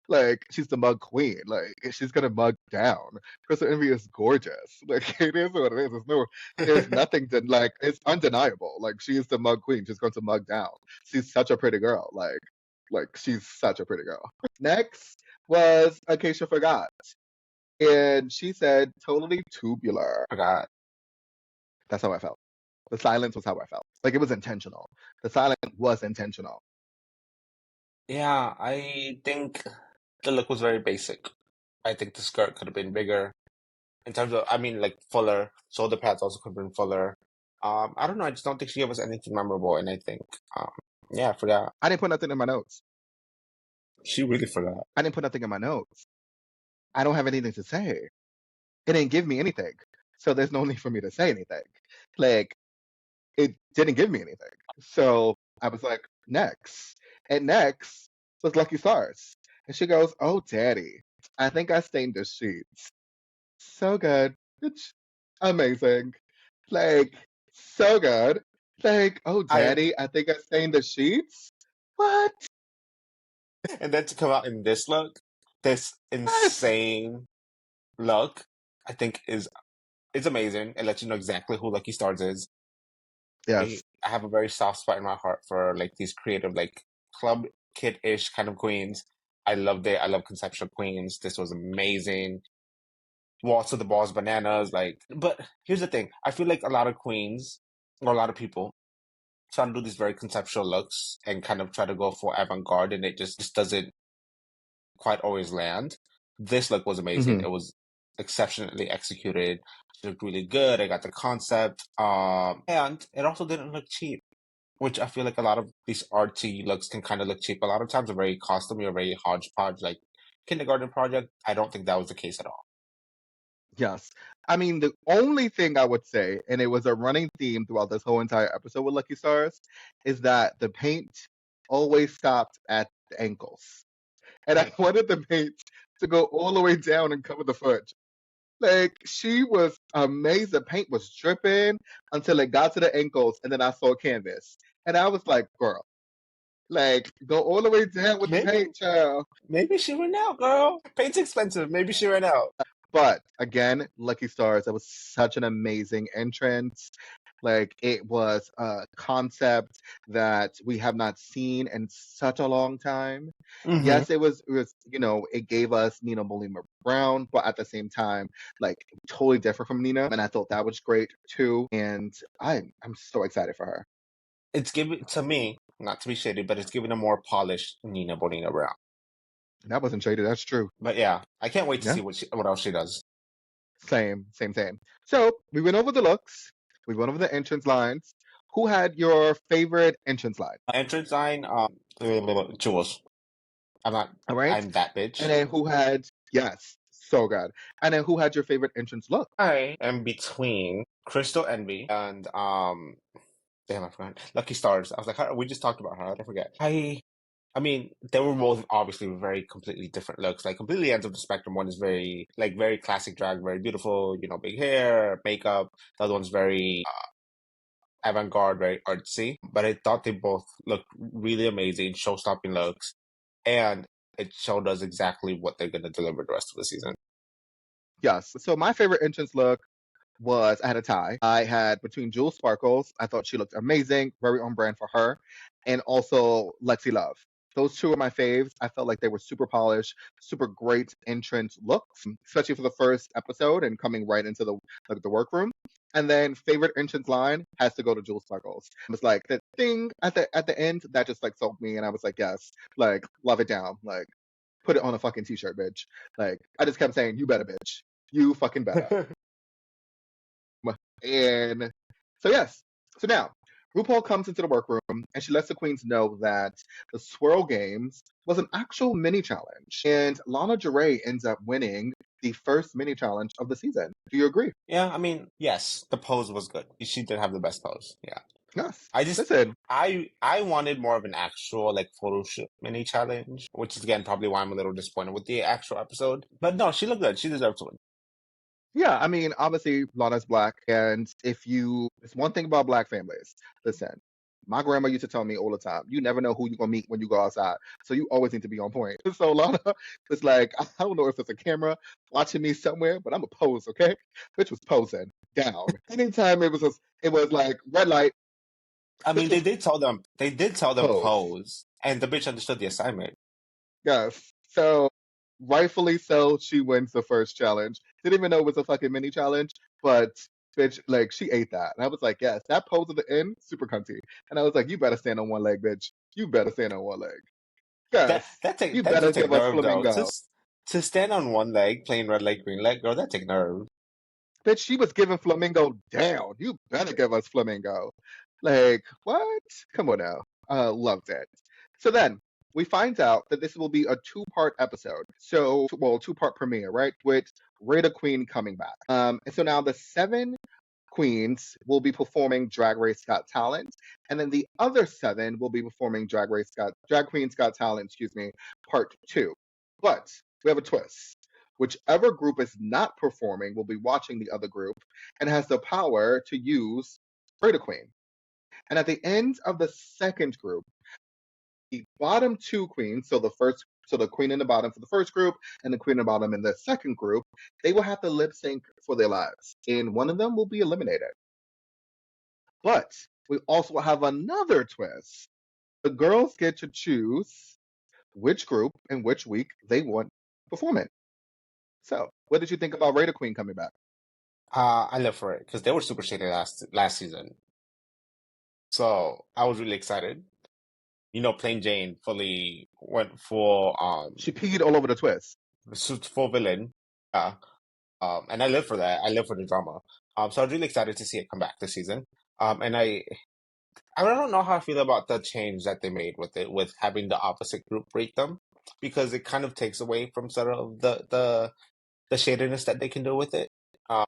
Like, she's the mug queen. Like, she's gonna mug down. Crystal Envy is gorgeous. Like, it is what it is. There's nothing to like. It's undeniable. Like, she is the mug queen. She's going to mug down. She's such a pretty girl. Like she's such a pretty girl. Next was Acacia Forgot, and she said totally tubular. Forgot. That's how I felt. The silence was how I felt. Like it was intentional. The silence was intentional. Yeah, I think the look was very basic. I think the skirt could have been bigger in terms of, I mean, like fuller. Shoulder pads also could have been fuller. I don't know. I just don't think she gave us anything memorable, and I think, yeah, I forgot. I didn't put nothing in my notes. She really forgot. I didn't put nothing in my notes. I don't have anything to say. It didn't give me anything. So there's no need for me to say anything. Like, it didn't give me anything. So I was like, next. And next was Lucky Stars. And she goes, oh, daddy, I think I stained the sheets. So good. It's amazing. Like, so good. Like, oh, I daddy, I think I stained the sheets. What? And then to come out in this look, this Yes. insane look, I think is amazing. It lets you know exactly who Lucky Stars is. Yes. I have a very soft spot in my heart for like these creative, like club kid-ish kind of queens. I loved it. I love conceptual queens. This was amazing. Waltz of the Balls, bananas. Like, but here's the thing. I feel like a lot of queens or a lot of people try to do these very conceptual looks and kind of try to go for avant-garde, and it just doesn't quite always land. This look was amazing. Hmm. It was exceptionally executed. She looked really good. I got the concept. And it also didn't look cheap, which I feel like a lot of these artsy looks can kind of look cheap. A lot of times they're very costumey or very hodgepodge, like Kindergarten Project. I don't think that was the case at all. Yes. I mean, the only thing I would say, and it was a running theme throughout this whole entire episode with Lucky Stars, is that the paint always stopped at the ankles. And I wanted the paint to go all the way down and cover the foot. Like, she was amazed. The paint was dripping until it got to the ankles, and then I saw canvas. And I was like, girl, like, go all the way down with the Maybe paint, child. maybe she ran out, girl. Paint's expensive. Maybe she ran out. But again, Lucky Stars, that was such an amazing entrance. Like, it was a concept that we have not seen in such a long time. Hmm. Yes, it was, it gave us Nina Molina Brown, but at the same time, like, totally different from Nina. And I thought that was great too. And I'm so excited for her. It's giving to me, not to be shady, but it's giving a more polished Nina Bonina Brown. That wasn't shady, that's true. But yeah, I can't wait to Yeah. see what else she does. Same, same, same. So we went over the looks, we went over the entrance lines. Who had your favorite entrance line? Entrance line, Jules. I'm not. All right. I'm that And bitch. then who had, yes, so good. And then who had your favorite entrance look? I am between Crystal Envy and damn, I forgot. Lucky Stars. I was like, we just talked about her. How did I forget? I mean, they were both obviously very completely different looks, like completely ends of the spectrum. One is very classic drag, very beautiful, big hair, makeup. The other one's very avant-garde, very artsy. But I thought they both looked really amazing, show-stopping looks, and it showed us exactly what they're going to deliver the rest of the season. Yes. So my favorite entrance look was I had a tie. I had between Jewel Sparkles. I thought she looked amazing, very on brand for her, and also Lexi Love. Those two are my faves. I felt like they were super polished, super great entrance looks, especially for the first episode and coming right into the workroom. And then favorite entrance line has to go to Jewel Sparkles. It was like the thing at the end that just like sold me, and I was like, yes, like love it down, like put it on a fucking t-shirt, bitch. Like I just kept saying, you better, bitch, you fucking better. And so, yes. So now, RuPaul comes into the workroom and she lets the queens know that the swirl games was an actual mini challenge. And Lana Jarre ends up winning the first mini challenge of the season. Do you agree? Yeah, I mean, yes, the pose was good. She did have the best pose. Yeah. Yes. I just Listen, I wanted more of an actual like photo shoot mini challenge, which is again probably why I'm a little disappointed with the actual episode. But no, she looked good. She deserved to win. yeah, I mean, obviously, Lana's black. And it's one thing about black families. Listen, my grandma used to tell me all the time, you never know who you're going to meet when you go outside. So you always need to be on point. So Lana was like, I don't know if it's a camera watching me somewhere, but I'm a pose, okay? Bitch was posing down. Anytime it was like red light, I mean, bitch was they did tell them pose. pose, and the bitch understood the assignment. Yes. So rightfully so, she wins the first challenge. Didn't even know it was a fucking mini challenge, but bitch, like she ate that. And I was like, yes, that pose at the end, super cunty. And I was like, you better stand on one leg, bitch. You better stand on one leg. Yes. You That better does take give us nerve though. flamingo. To stand on one leg playing red light, green light, girl, that take nerve. Bitch, she was giving flamingo down. You better give us flamingo. Like, what? Come on now. Loved it. So then we find out that this will be a two-part episode. So, well, two-part premiere, right? With Rita Queen coming back. And so now the seven queens will be performing Drag Race Got Talent, and then the other seven will be performing Drag Queens Got Talent, excuse me, part two. But we have a twist. Whichever group is not performing will be watching the other group and has the power to use Rita Queen. And at the end of the second group, the bottom two queens, so the queen in the bottom for the first group and the queen in the bottom in the second group, they will have to lip sync for their lives, and one of them will be eliminated. But we also have another twist. The girls get to choose which group and which week they want performing. So, what did you think about Raider Queen coming back? I live for it because they were super shady last season, so I was really excited. Plain Jane fully went full She peed all over the twist. full villain. Yeah. And I live for that. I live for the drama. So I was really excited to see it come back this season. And I don't know how I feel about the change that they made with it, with having the opposite group rate them, because it kind of takes away from sort of the shadiness that they can do with it. Um,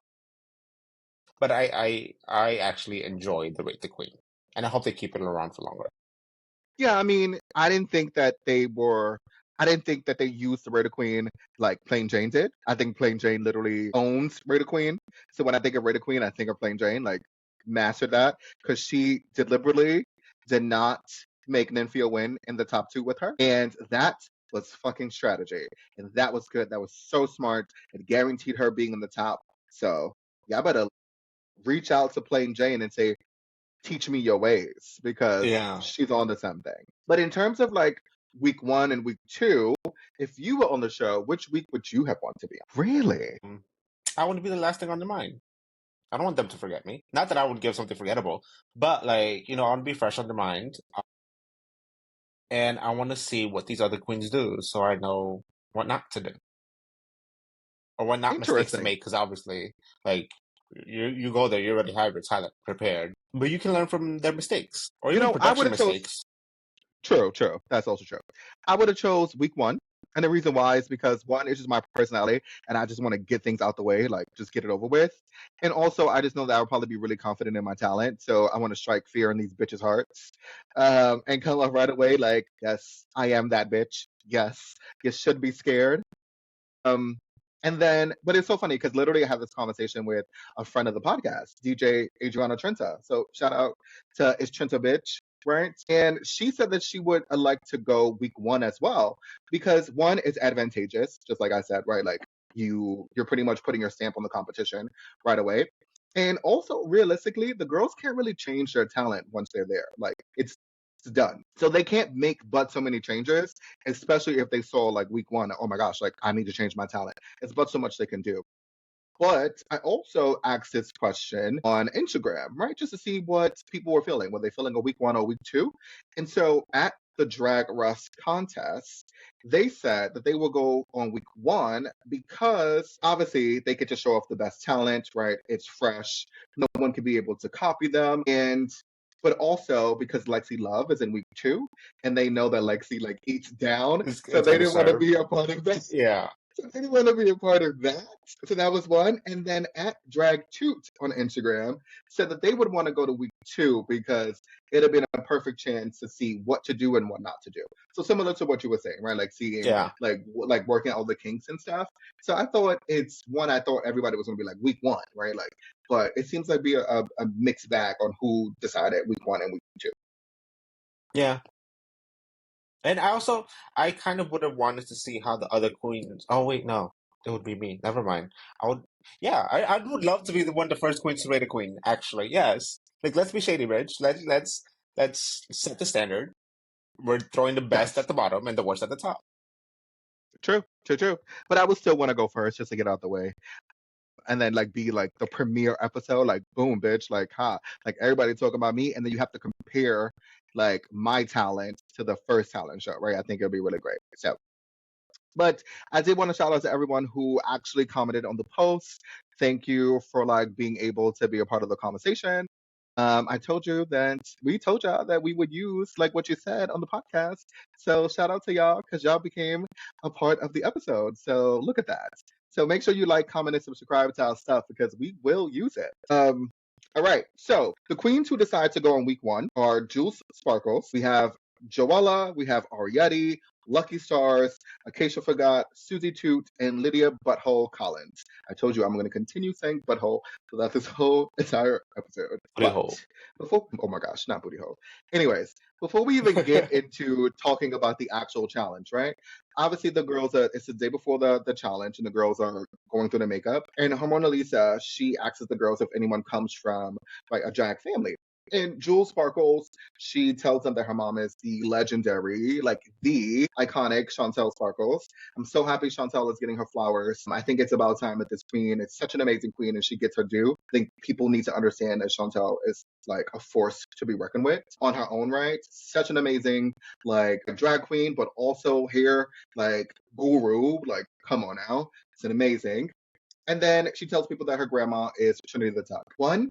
but I actually enjoy the Rate the Queen, and I hope they keep it around for longer. Yeah, I mean, I didn't think that they were. I didn't think that they used the Raider Queen like Plain Jane did. I think Plain Jane literally owns Raider Queen. So when I think of Raider Queen, I think of Plain Jane, like mastered that because she deliberately did not make Nymphia win in the top two with her, and that was fucking strategy, and that was good. That was so smart. It guaranteed her being in the top. So yeah, I better reach out to Plain Jane and say, teach me your ways because Yeah. she's on to something. But in terms of like week one and week two, if you were on the show, which week would you have wanted to be on? Really? I want to be the last thing on their mind. I don't want them to forget me. Not that I would give something forgettable, but like, I want to be fresh on their mind. And I want to see what these other queens do so I know what not to do or what not mistakes to Interesting. make. Because obviously, like, you go there, you already have your talent prepared, but you can learn from their mistakes or You even know, I would production have chose mistakes. true. That's also true. I would have chose week one. And the reason why is because one, it's just my personality and I just want to get things out the way, like just get it over with. And also I just know that I would probably be really confident in my talent. So I want to strike fear in these bitches' hearts. And come up right away, like, yes, I am that bitch. Yes, you should be scared. Um, and then, but it's so funny because literally I have this conversation with a friend of the podcast, DJ Adriana Trenta. So shout out to It's Trenta Bitch, right? And she said that she would like to go week one as well because one is advantageous, just like I said, right? Like you're pretty much putting your stamp on the competition right away. And also, realistically, the girls can't really change their talent once they're there. Like it's done. So they can't make but so many changes, especially if they saw like week one, oh my gosh, like I need to change my talent. It's but so much they can do. But I also asked this question on Instagram, right? Just to see what people were feeling. Were they feeling a week one or week two? And so at the Drag Race contest, they said that they will go on week one because obviously they get to show off the best talent, right? It's fresh. No one can be able to copy them. And but also because Lexi Love is in week two and they know that Lexi like eats down. So It's they gonna didn't want to serve. be a part of that. Yeah. So I didn't want to be a part of that. So that was one. And then at Drag Toot on Instagram said that they would want to go to week two because it'd have been a perfect chance to see what to do and what not to do. So similar to what you were saying, right? Like seeing Yeah. like working out all the kinks and stuff. So I thought it's one. I thought everybody was gonna be like week one, right? Like, but it seems like be a mixed bag on who decided week one and week two. Yeah. And I kind of would have wanted to see how the other queens. Oh wait, no, it would be me. Never mind. I would, yeah, I would love to be the first queen to rate a queen. Actually, yes. Like, let's be shady, Rich. Let's set the standard. We're throwing the best Yes, at the bottom and the worst at the top. true. But I would still want to go first just to get out the way. And then like be like the premiere episode, like boom, bitch, like like everybody talking about me, and then you have to compare like my talent to the first talent show, right? I think it'll be really great. So, but I did want to shout out to everyone who actually commented on the post. Thank you for like being able to be a part of the conversation. I told you that we told y'all that we would use like what you said on the podcast. So shout out to y'all because y'all became a part of the episode. So look at that. So make sure you like, comment, and subscribe to our stuff because we will use it. All right. So the queens who decide to go on week one are Jules Sparkles. We have Joella. We have Arietti, Lucky Stars, Acacia Forgot, Susie Toot, and Lydia Butthole Collins. I told you I'm going to continue saying butthole throughout this whole entire episode. Booty But hole. before, oh my gosh, not booty hole. Anyways, before we even get into talking about the actual challenge, right? Obviously, the girls are, it's the day before the challenge, and the girls are going through the makeup. And Mona Lisa, she asks the girls if anyone comes from like a drag family. And Jules Sparkles, she tells them that her mom is the legendary, like the iconic Chantel Sparkles. I'm so happy Chantel is getting her flowers. I think it's about time that this queen, it's such an amazing queen and she gets her due. I think people need to understand that Chantel is like a force to be reckoned with on her own right. Such an amazing like drag queen, but also here like guru. Like, come on now. It's an amazing. And then she tells people that her grandma is Trinity the Tuck. One,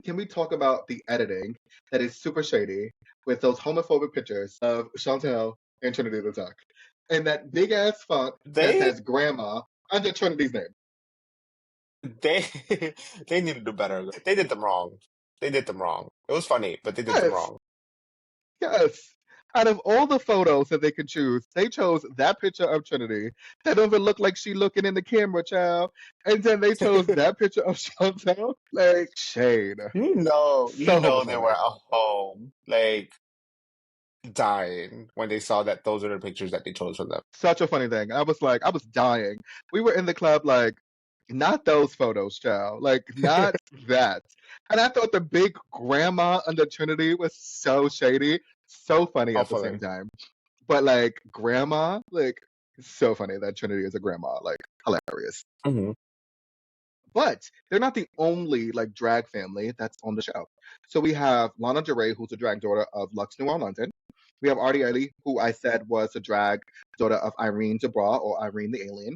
can we talk about the editing that is super shady with those homophobic pictures of Chantel and Trinity the Tuck? And that big ass font that They says grandma under Trinity's name. they they need to do better. They did them wrong. They did them wrong. It was funny, but they did them Yes, wrong. yes. Out of all the photos that they could choose, they chose that picture of Trinity. That don't even look like she looking in the camera, child. And then they chose that picture of Chantel. Like, shade. You So know they were homophobic. at home, like dying when they saw that those are the pictures that they chose for them. Such a funny thing. I was like, I was dying. We were in the club, like, not those photos, child. Like, not that. And I thought the big grandma under Trinity was so shady, so funny at the same Hopefully. time. But like grandma, like so funny that Trinity is a grandma, like hilarious. Hmm. But they're not the only like drag family that's on the show. So we have Lana Del Rey, who's a drag daughter of Lux Noir London. We have Artie Ellie, who I said was a drag daughter of Irene Debra or Irene the Alien.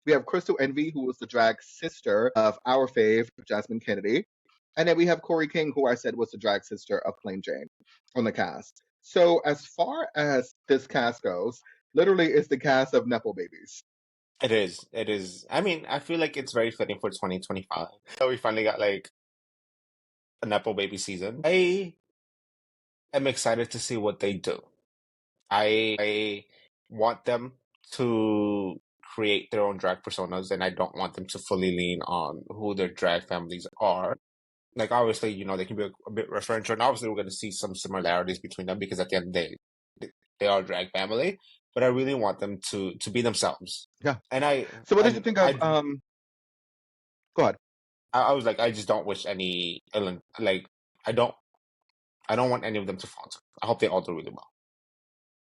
We have Crystal Envy, who was the drag sister of our fave, Jasmine Kennedy. And then we have Corey King, who I said was the drag sister of Plain Jane on the cast. So as far as this cast goes, literally it's the cast of Nepo babies. It is. It is. I mean, I feel like it's very fitting for 2025. So we finally got like a Nepo baby season. I am excited to see what they do. I want them to create their own drag personas, and I don't want them to fully lean on who their drag families are. Like, obviously, they can be a bit referential, and obviously, we're going to see some similarities between them because at the end of the day, they are a drag family. But I really want them to be themselves. Yeah. And I So what did you and think of go ahead. I was like, I just don't wish any like I don't want any of them to falter. I hope they all do really well.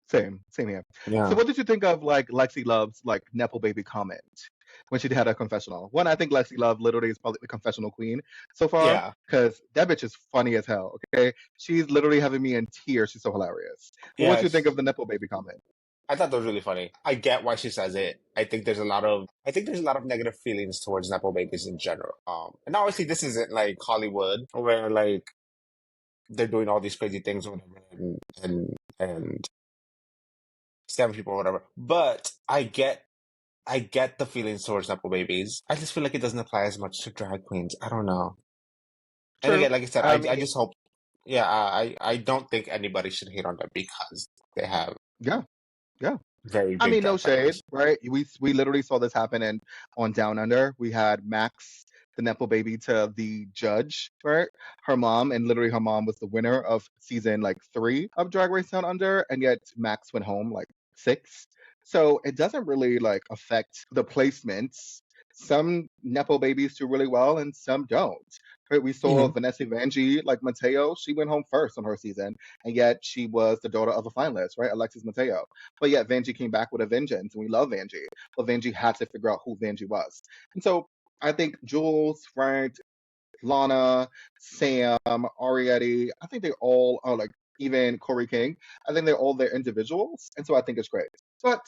Same here. So Yeah. what did you think of like Lexi Love's like Nepo baby comment when she had a confessional? One, I think Lexi Love literally is probably the confessional queen so far Yeah. because that bitch is funny as hell. Okay, she's literally having me in tears. She's so hilarious. But what Yeah. did you think of the Nepo baby comment? I thought that was really funny. I get why she says it. I think there's a lot of negative feelings towards Nepo babies in general. And obviously this isn't like Hollywood where like they're doing all these crazy things or whatever and scamming people or whatever. But I get the feelings towards Nepo babies. I just feel like it doesn't apply as much to drag queens. I don't know. And True. again, like I said, I I mean, just hope yeah, I don't think anybody should hate on them because they have yeah, yeah. very I big mean, no drag shade, families. right? We literally saw this happen in on Down Under. We had Max, the Nepo baby, to the judge, right? Her mom, and literally her mom was the winner of season like 3 of Drag Race Down Under, and yet Max went home like 6. So it doesn't really like affect the placements. Some Nepo babies do really well, and some don't. Right? We saw Hmm. Vanessa Vanjie, like Mateo, she went home first on her season, and yet she was the daughter of a finalist, right? Alexis Mateo. But yet Vanjie came back with a vengeance, and we love Vanjie. But Vanjie had to figure out who Vanjie was. And so I think Jules, Frank, Lana, Sam, Arietti, I think they all are like, even Corey King, I think they're all their individuals. And so I think it's great. But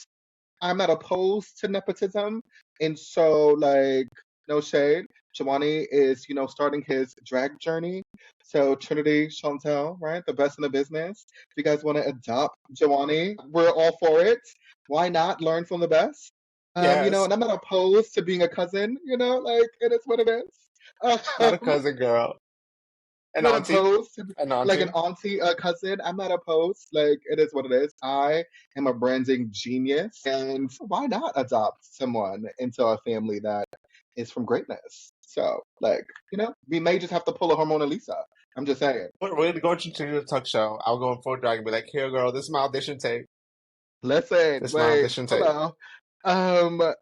I'm not opposed to nepotism. And so, like, no shade. Jhoany is, starting his drag journey. So Trinity, Chantel, right? The best in the business. If you guys want to adopt Jhoany, we're all for it. Why not learn from the best? Yes. And I'm not opposed to being a cousin, like it is what it is. Not a Um, cousin girl. An I'm not auntie. opposed to An like an auntie. auntie, a cousin. I'm not opposed. Like it is what it is. I am a branding genius, and why not adopt someone into a family that is from greatness? So, like, we may just have to pull a Hormona Lisa. I'm just saying. We're gonna go to the talk show. I'll go in full drag and be like, here girl, this is my audition tape. Listen, This is my wait, audition tape. hello.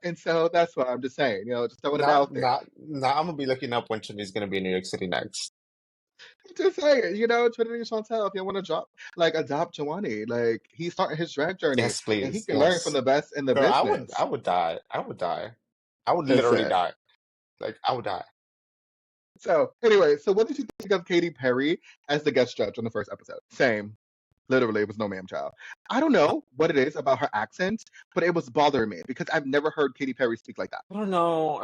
And so that's why I'm just saying. Just throwing it Now out there. now now I'm gonna be looking up when Trinity gonna be in New York City next. Just saying, Trinity and Chantel, if you want to adopt Jhoany, like he's starting his drag journey Yes, and he please. can learn from Yes. the best in the Girl, I business. would die. I would die. I would literally Listen. die. Like I would die. So anyway, so what did you think of Katy Perry as the guest judge on the first episode? Same. Literally, it was no ma'am child. I don't I, know what it is about her accent, but it was bothering me because I've never heard Katy Perry speak like that. I don't know.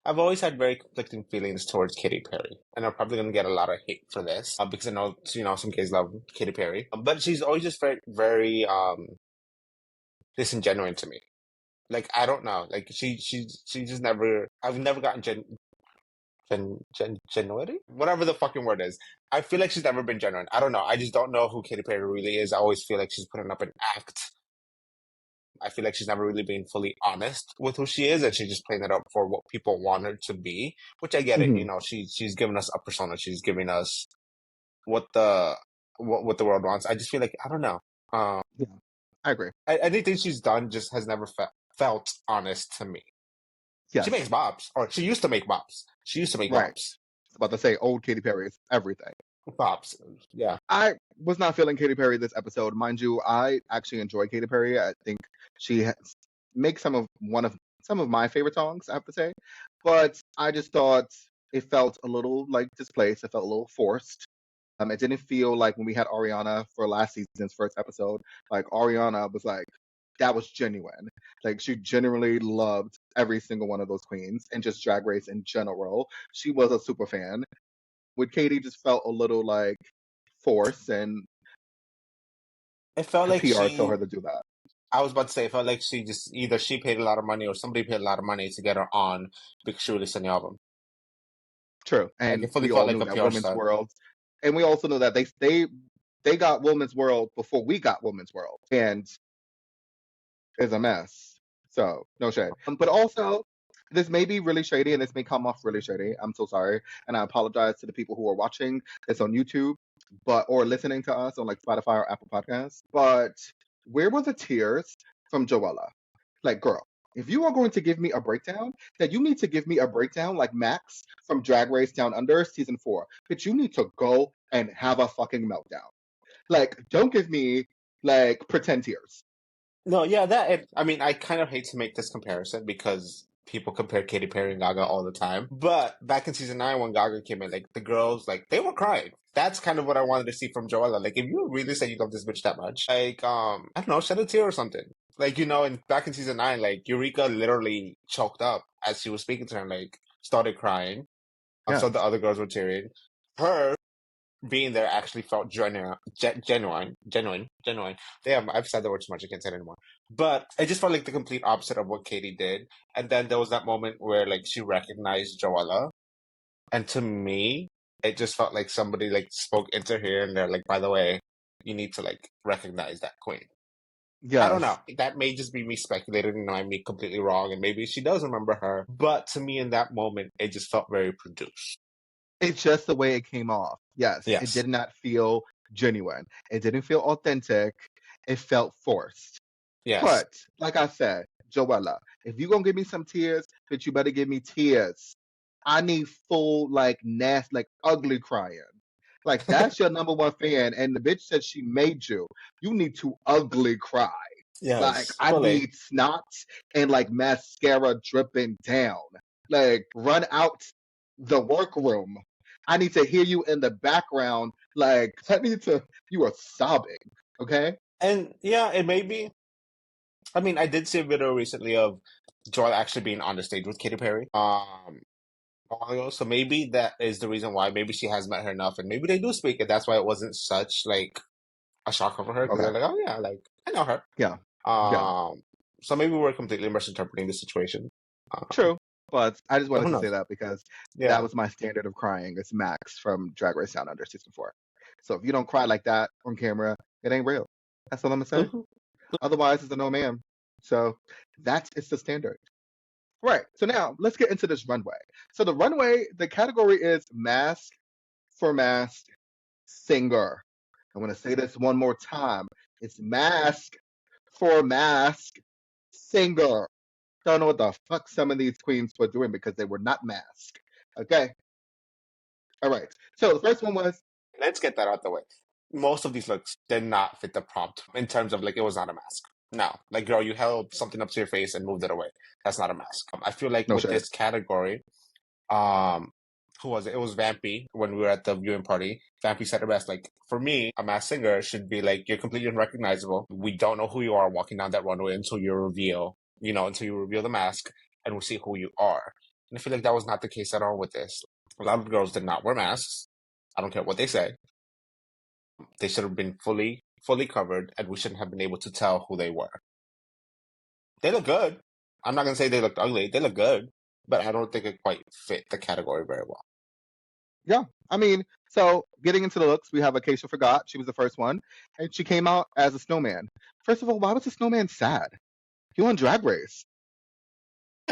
I've always had very conflicting feelings towards Katy Perry, and I'm probably gonna get a lot of hate for this because I know some kids love Katy Perry, but she's always just very very disingenuine to me. Like I don't know, like she just never. I've never gotten genuity? Whatever the fucking word is. I feel like she's never been genuine. I don't know. I just don't know who Katy Perry really is. I always feel like she's putting up an act. I feel like she's never really been fully honest with who she is, and she's just playing it up for what people want her to be. Which I get it. You Hmm. know, she's giving us a persona. She's giving us what the world wants. I just feel like I don't know. Yeah, I agree. Anything she's done just has never felt honest to me. She makes Yes, bops, or she used to make bops. She used to make right. bops. I was about to say old Katy Perry is everything. Bops. Yeah. I was not feeling Katy Perry this episode, mind you. I actually enjoy Katy Perry. I think she makes some of my favorite songs, I have to say. But I just thought it felt a little like displaced. It felt a little forced. It didn't feel like when we had Ariana for last season's first episode, like Ariana was like, that was genuine. Like she genuinely loved every single one of those queens and just Drag Race in general. She was a super fan. With Katie, just felt a little like forced, and It felt her like PR told she her to do that. I was about to say, it felt like she just either she paid a lot of money or somebody paid a lot of money to get her on because she released an album. True, Like and it fully we felt all like knew a that PR Women's stunt. World, and we also know that they got Women's World before we got Women's World, and is a mess. So no shade. But also, this may be really shady, and this may come off really shady. I'm so sorry, and I apologize to the people who are watching this on YouTube, but or listening to us on like Spotify or Apple Podcasts. But where were the tears from Joella? Like, girl, if you are going to give me a breakdown, then you need to give me a breakdown like Max from Drag Race Down Under season 4. But you need to go and have a fucking meltdown. Like, don't give me like pretend tears. No, yeah, I mean, I kind of hate to make this comparison because people compare Katy Perry and Gaga all the time. But back in season 9, when Gaga came in, like the girls, like they were crying. That's kind of what I wanted to see from Joella. Like, if you really say you love this bitch that much, like, I don't know, shed a tear or something. Like, you know, and back in season 9, like Eureka literally choked up as she was speaking to her, and, like started crying. So the Yes. other girls were tearing. Her being there actually felt genuine. Damn, I've said the word too much. I can't say it anymore. But it just felt like the complete opposite of what Katie did. And then there was that moment where like she recognized Joella, and to me, it just felt like somebody like spoke into her and they're like, by the way, you need to like recognize that queen. I don't know. Yes. That may just be me speculating, and I may be completely wrong, and maybe she does remember her. But to me, in that moment, it just felt very produced. It's just the way it came off. Yes. It Yes. did not feel genuine. It didn't feel authentic. It felt forced. Yes. But like I said, Joella, if you're gonna give me some tears, bitch, you better give me tears. I need full, like, like ugly crying. Like that's your number one fan, and the bitch said she made you. You need to ugly cry. Like Yes. I Fully. need snot and like mascara dripping down. Like run out the workroom. I need to hear you in the background. Like I need to. You are sobbing. Okay. And yeah, it may be. I mean, I did see a video recently of Joel actually being on the stage with Katy Perry. A while ago. So maybe that is the reason why. Maybe she has met her enough, and maybe they do speak, and that's why it wasn't such like a shocker for her because Okay. they're like, oh yeah, like I know her. Yeah. Yeah. Um, so maybe we're completely misinterpreting the situation. True. But I just But wanted who to say knows? that because that Yeah. was my standard of crying. It's Max from Drag Race Down Under season 4. So if you don't cry like that on camera, it ain't real. That's all I'm gonna say. Mhm. Otherwise, it's a no ma'am. So that is the standard. Right. So now let's get into this runway. So the runway, the category is mask for mask singer. I'm gonna say this one more time. It's mask for mask singer. Don't know what the fuck some of these queens were doing because they were not masked. Okay. All right. So the first one was Let's get that out the way. Most of these looks did not fit the prompt in terms of like it was not a mask. No, like girl, you held something up to your face and moved it away. That's not a mask. I feel like no with shade. this category, um, who was it? It was Vampy when we were at the viewing party. Vampy said it best. Like for me, a masked singer should be like you're completely unrecognizable. We don't know who you are walking down that runway until you reveal, until you reveal the mask and we see who you are. And I feel like that was not the case at all with this. A lot of girls did not wear masks. I don't care what they say. They should have been fully covered, and we shouldn't have been able to tell who they were. They look good. I'm not gonna say they looked ugly. They look good. but I don't think it quite fit the category very well. Yeah. I mean, so getting into the looks, we have Acacia Forgot. She was the first one. And she came out as a snowman. First of all, why was the snowman sad? He won Drag Race.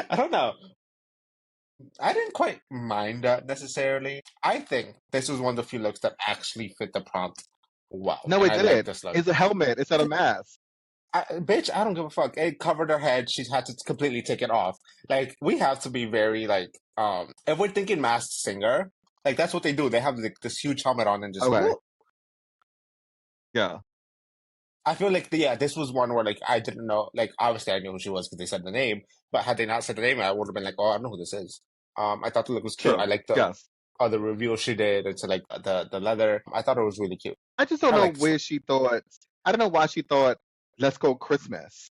I don't know. I didn't quite mind that necessarily. I think this was one of the few looks that actually fit the prompt well, No, and it I like did. this look. It's a helmet. It's not a mask. Bitch, I don't give a fuck. It covered her head. She had to completely take it off. Like, we have to be very, like, if we're thinking masked singer, like, that's what they do. They have, like, this huge helmet on and just, Okay. whoop. Yeah. I feel like, yeah, this was one where, like, I didn't know, like, obviously I knew who she was because they said the name, but had they not said the name, I would have been like, oh, I don't know who this is. I thought the look was cute. I True. liked the Yes. other reveal she did. It's like the leather. I thought it was really cute. I just don't I know like this where look. she thought. I don't know why she thought, let's go Christmas.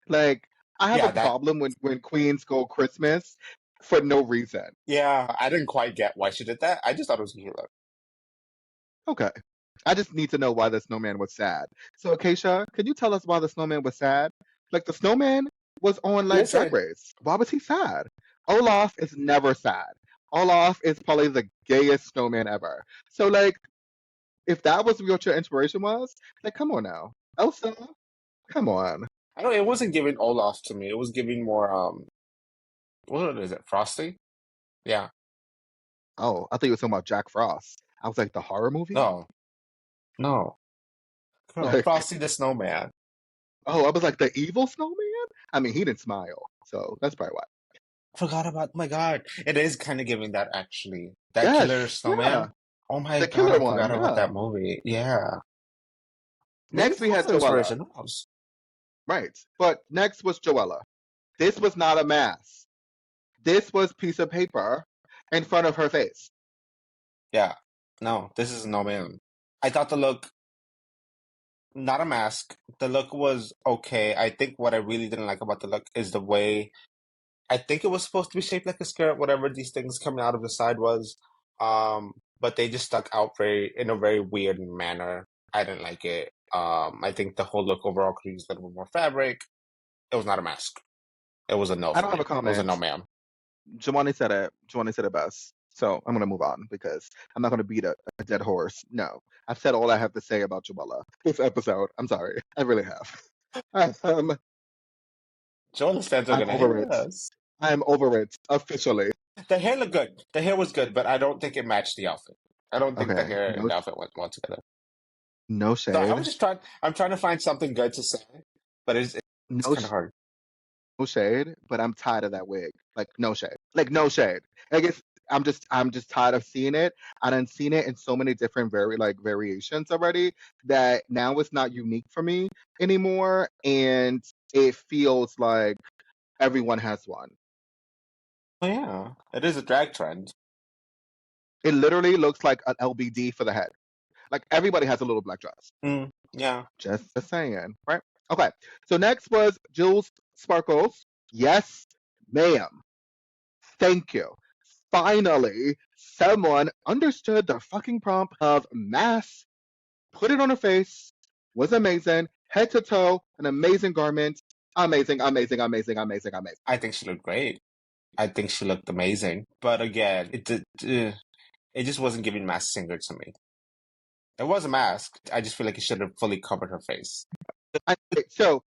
Like, I have a Yeah, that, problem when queens go Christmas for no reason. yeah, I didn't quite get why she did that. I just thought it was a cute look. Okay. I just need to know why the snowman was sad. So, Acacia, could you tell us why the snowman was sad? Like, the snowman was on, like, Drag Listen, Race. Why was he sad? Olaf is never sad. Olaf is probably the gayest snowman ever. So, like, if that was what your inspiration was, like, come on now. Elsa, come on. I don't. It wasn't giving Olaf to me. It was giving more. What is it? Frosty? Yeah. Oh, I thought you were talking about Jack Frost. I was like, the horror movie? No. No. No. Like, Frosty the Snowman. oh, I was like, the evil snowman? I mean, he didn't smile. So that's probably why. Forgot about. Oh my God. It is kind of giving that actually. That killer Yes, yeah. snowman. Oh my The God. killer I one, forgot about yeah. that movie. Yeah. Maybe Next, that we was had the Joella. inspiration. Who knows? Right. But next was Joella. This was not a mask. This was piece of paper in front of her face. Yeah. No, this is No MAAM. I thought the look, not a mask. The look was okay. I think what I really didn't like about the look is the way I think it was supposed to be shaped like a skirt, whatever these things coming out of the side was. But they just stuck out in a very weird manner. I didn't like it. I think the whole look overall could use a little bit more fabric. It was not a mask. It was a no I for don't have a me. It was a no, comment. ma'am. Jhoany said it. Jhoany said it best. So I'm going to move on because I'm not going to beat a dead horse. No. I've said all I have to say about Joella this episode. I'm sorry. I really have. Joel fans are I'm gonna hate over it. us. I'm over it officially. The hair looked good. The hair was good, but I don't think it matched the outfit. I don't think the Okay. hair and the outfit went well together. No So I was shade. just trying. I'm trying to find something good to say, but it's No kind of hard. no shade, but I'm tired of that wig. Like no shade. Like no shade. I guess I'm just tired of seeing it. I done seen it in so many different variations already that now it's not unique for me anymore, and it feels like everyone has one. Oh yeah, it is a drag trend. It literally looks like an LBD for the head. Like everybody has a little black dress. Yeah. Just saying, right? Okay. So next was Jules Sparkles. Yes, ma'am. Thank you. Finally, someone understood the fucking prompt of mass, put it on her face, was amazing, head to toe, an amazing garment. Amazing, amazing, amazing, amazing, amazing. I think she looked great. I think she looked amazing. But again, it just wasn't giving mask singer to me. It was a mask. I just feel like it should have fully covered her face. So,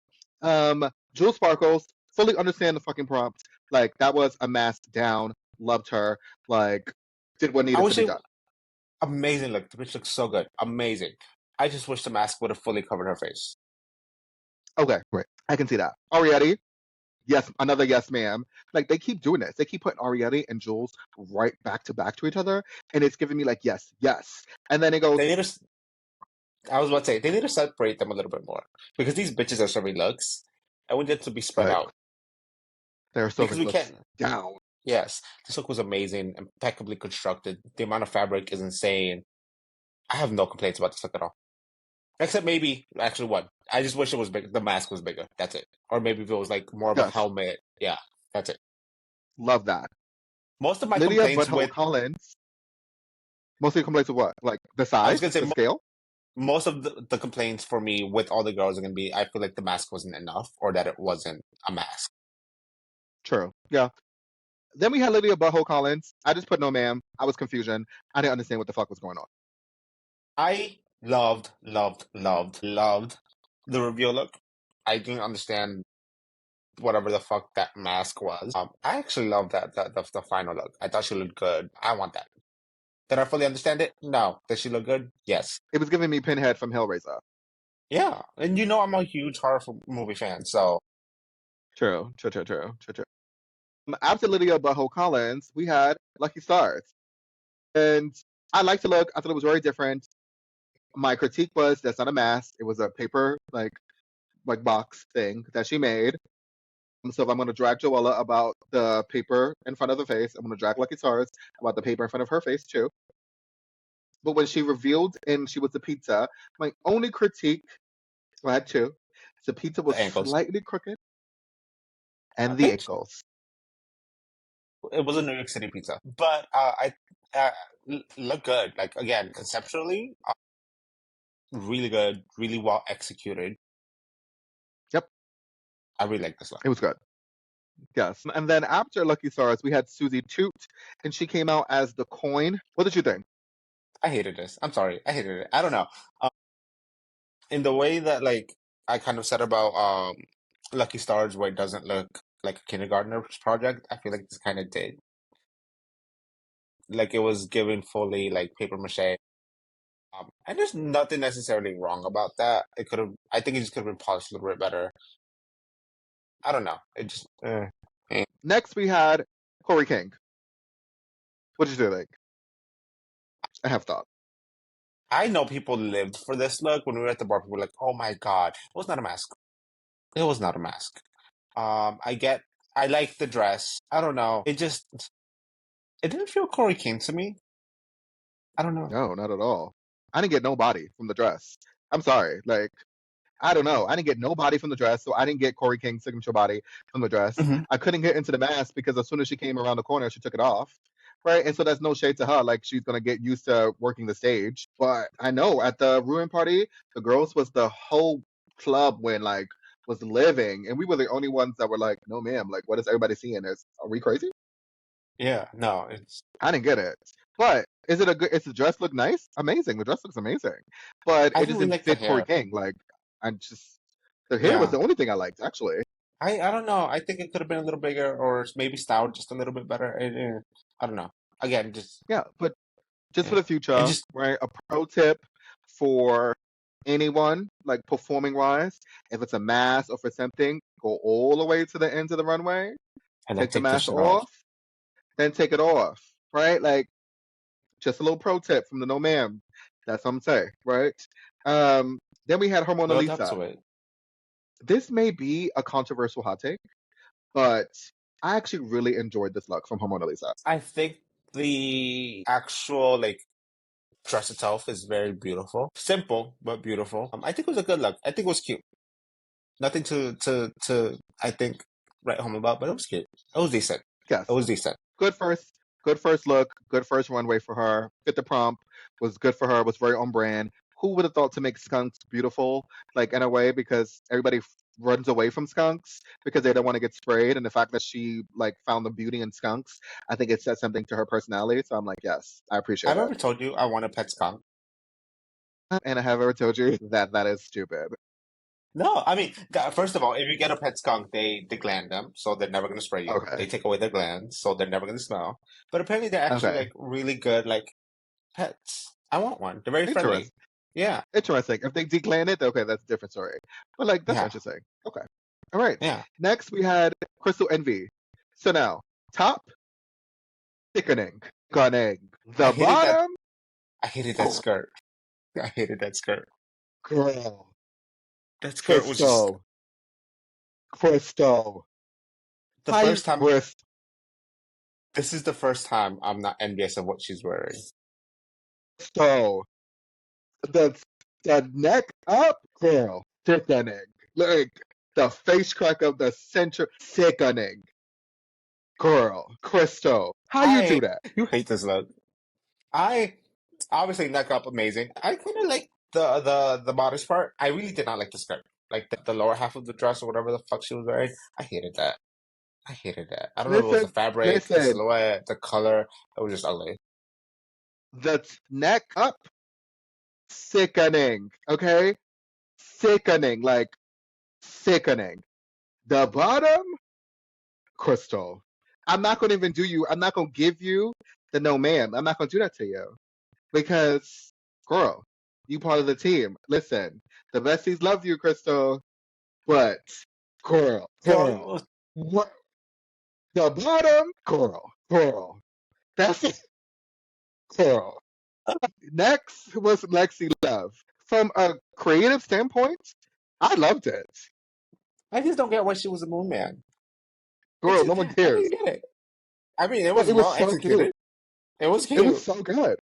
Jules Sparkles, fully understand the fucking prompt. Like, that was a mask down, loved her, like, did what I needed to wish be it done. amazing look. The bitch looks so good. Amazing. I just wish the mask would have fully covered her face. Okay, great. I can see that. Ariete, yes, another yes, ma'am. Like they keep doing this. They keep putting Ariete and Jules right back to each other, and it's giving me like yes, yes, and then it goes They need to. I was about to say they need to separate them a little bit more because these bitches are serving looks. I want it to be spread like out their because cervix we looks can't. down. Yes, this look was amazing, impeccably constructed. The amount of fabric is insane. I have no complaints about this look at all. Except maybe actually one. I just wish it was big. The mask was bigger. That's it. Or maybe if it was like more of a Yes, helmet. Yeah, that's it. love that. Most of my Lydia complaints Butthole with Collins. Mostly complaints of what? Like the I was size, gonna say the scale. most of the complaints for me with all the girls are gonna be I feel like the mask wasn't enough or that it wasn't a mask. True. Yeah. Then we had Lydia Butthole Collins. I just put no ma'am. I was confusion. I didn't understand what the fuck was going on. I loved the reveal look. I didn't understand whatever the fuck that mask was. I actually love the final look. I thought she looked good. I want that. Did I fully understand it? No. Did she look good? Yes. It was giving me Pinhead from Hellraiser. Yeah, and you know I'm a huge movie fan, so True. After Lydia Butthole Collins, we had Lucky Stars. And I liked the look. I thought it was very different. My critique was that's not a mask. It was a paper like box thing that she made. So if I'm gonna drag Joella about the paper in front of the face, I'm gonna drag Lucky Stars about the paper in front of her face too. But when she revealed and she was the pizza, my only critique, so I had two, the pizza was the ankles. slightly crooked and the Thanks. ankles. It was a New York City pizza, but look good. Like again, conceptually, really good, really well executed. Yep, I really like this one. it was good. Yes. And then after Lucky Stars, we had Susie Toot, and she came out as the coin. What did you think? I hated this. I'm sorry, I hated it. I don't know. In the way that like I kind of said about Lucky Stars, where it doesn't look like a kindergartner's project, I feel like this kind of did. Like it was given fully like paper mache. And there's nothing necessarily wrong about that. It could have, I think it just could have been polished a little bit better. I don't know. It just, Next, we had Corey King. What did you think? I have thoughts. I know people lived for this look. When we were at the bar, people were like, "Oh my God, it was not a mask. It was not a mask." I like the dress. I don't know. It didn't feel Corey King to me. I don't know. No, not at all. I didn't get no body from the dress. I'm sorry. Like, I don't know. I didn't get no body from the dress, so I didn't get Corey King's signature body from the dress. Mhm. I couldn't get into the mask because as soon as she came around the corner, she took it off. Right. And so that's no shade to her. Like she's gonna get used to working the stage. But I know at the ruin party, the girls was the whole club when like was living, and we were the only ones that were like, no ma'am, like what is everybody seeing? Are we crazy? Yeah, no, it's. I didn't get it. But is it a good? Is the dress look nice? Amazing. The dress looks amazing, but I it really doesn't like the fit Corey hair. King. Like I just the hair was Yeah, the only thing I liked actually. I don't know. I think it could have been a little bigger or maybe styled just a little bit better. I don't know. Again, just Yeah, but just for eh, the it future, just right? A pro tip for anyone like performing wise, if it's a mask or for something, go all the way to the end of the runway, and then take the take this mask shit off. off, then take it off. Right? Like just a little pro tip from the no ma'am. That's what I'm saying, right? Then we had Hormona Build up Lisa. to it. This may be a controversial hot take, but I actually really enjoyed this look from Hormona Lisa. I think the actual like dress itself is very beautiful, simple but beautiful. I think it was a good look. I think it was cute. Nothing to I think write home about, but it was cute. It was decent. It Yes, was decent. good first, good first look, good first runway for her. Fit the prompt was good for her. Was very on brand. Who would have thought to make skunks beautiful, like in a way because everybody runs away from skunks because they don't want to get sprayed, and the fact that she like found the beauty in skunks, I think it says something to her personality. So I'm like, yes, I appreciate I've it. ever told you I want a pet skunk. And I have ever told you that that is stupid. No, I mean, first of all, if you get a pet skunk, they gland them, so they're never gonna spray you. Okay, They take away their glands, so they're never gonna smell. But apparently, they're actually okay, like really good, like pets. I want one. They're very friendly. interesting. Yeah, Interesting. If they declan it, okay, that's a different story. But like, that's yeah, interesting. Okay. All right. yeah. Next, we had Crystal Envy. So now, top, thickening, gunning. I The hated that. bottom, I hated that skirt. I hated that skirt. girl, That skirt was just Crystal, Crystal, the hi, first time. Crystal. This is the first time I'm not envious of what she's wearing. The the neck up, girl, thickening. Like the face crack of the center, thickening. Girl, Crystal, how you I do that? You hate this look. I obviously neck up amazing. I kind of like the bodice part. I really did not like the skirt, like the lower half of the dress or whatever the fuck she was wearing. I hated that. I hated that. I don't know if it was the Listen, fabric, the listen. silhouette, the color. It was just ugly. The neck up, sickening. Okay, sickening. Like sickening. The bottom, crystal. I'm not gonna even do you. I'm not gonna give you the no ma'am. I'm not gonna do that to you because, girl, you part of the team. Listen, the besties love you, Crystal, but girl, Girl, what the bottom, girl. That's it, girl. Next was Lexi Love. From a creative standpoint, I loved it. I just don't get why she was a moon man. Girl, no one I don't cares. get it. I mean, it But was it was well so cute. executed. It was It was cute. so good.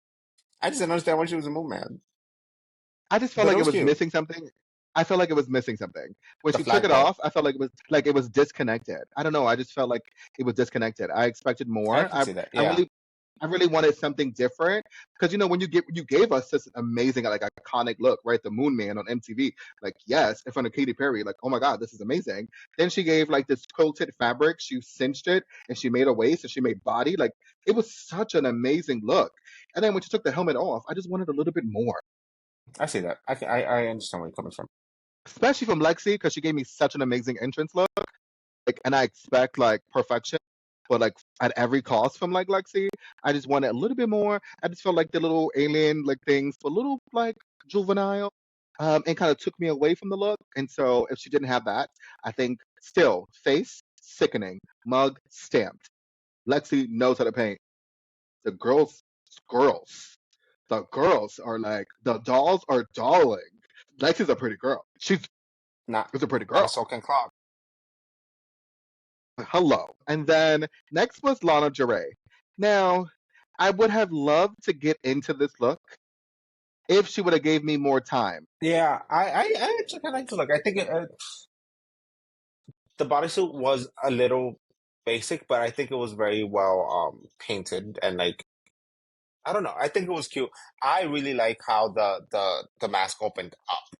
I just didn't understand why she was a moon man. I just felt But it like it was was cute. missing something. I felt like it was missing something. When The she took it flagpole. off, I felt like it was disconnected. I don't know. I just felt like it was disconnected. I expected I more. can see that. I Yeah. really wanted something different because when you gave us this amazing like iconic look, right? The Moon Man on MTV, like yes, in front of Katy Perry, like oh my god, this is amazing. Then she gave like this quilted fabric, she cinched it, and she made a waist and she made body. Like it was such an amazing look. And then when she took the helmet off, I just wanted a little bit more, I see that. I understand where you're coming from. especially from Lexi because she gave me such an amazing entrance look. Like, and I expect like perfection, but like at every cost from like Lexi, I just wanted a little bit more. I just felt like the little alien like things were a little like juvenile, and kind of took me away from the look. And so if she didn't have that, I think still face sickening, mug stamped. Lexi knows how to paint. The girls, the girls are like the dolls are darling. Lexi's a pretty girl. She's Not is a pretty not a girl. soul can clock. Hello. And then next was Lana Del Rey. Now, I would have loved to get into this look if she would have gave me more time. Yeah, I actually kind of like the look. I think the bodysuit was a little basic, but I think it was very well painted and like I don't know. I think it was cute. I really like how the mask opened up.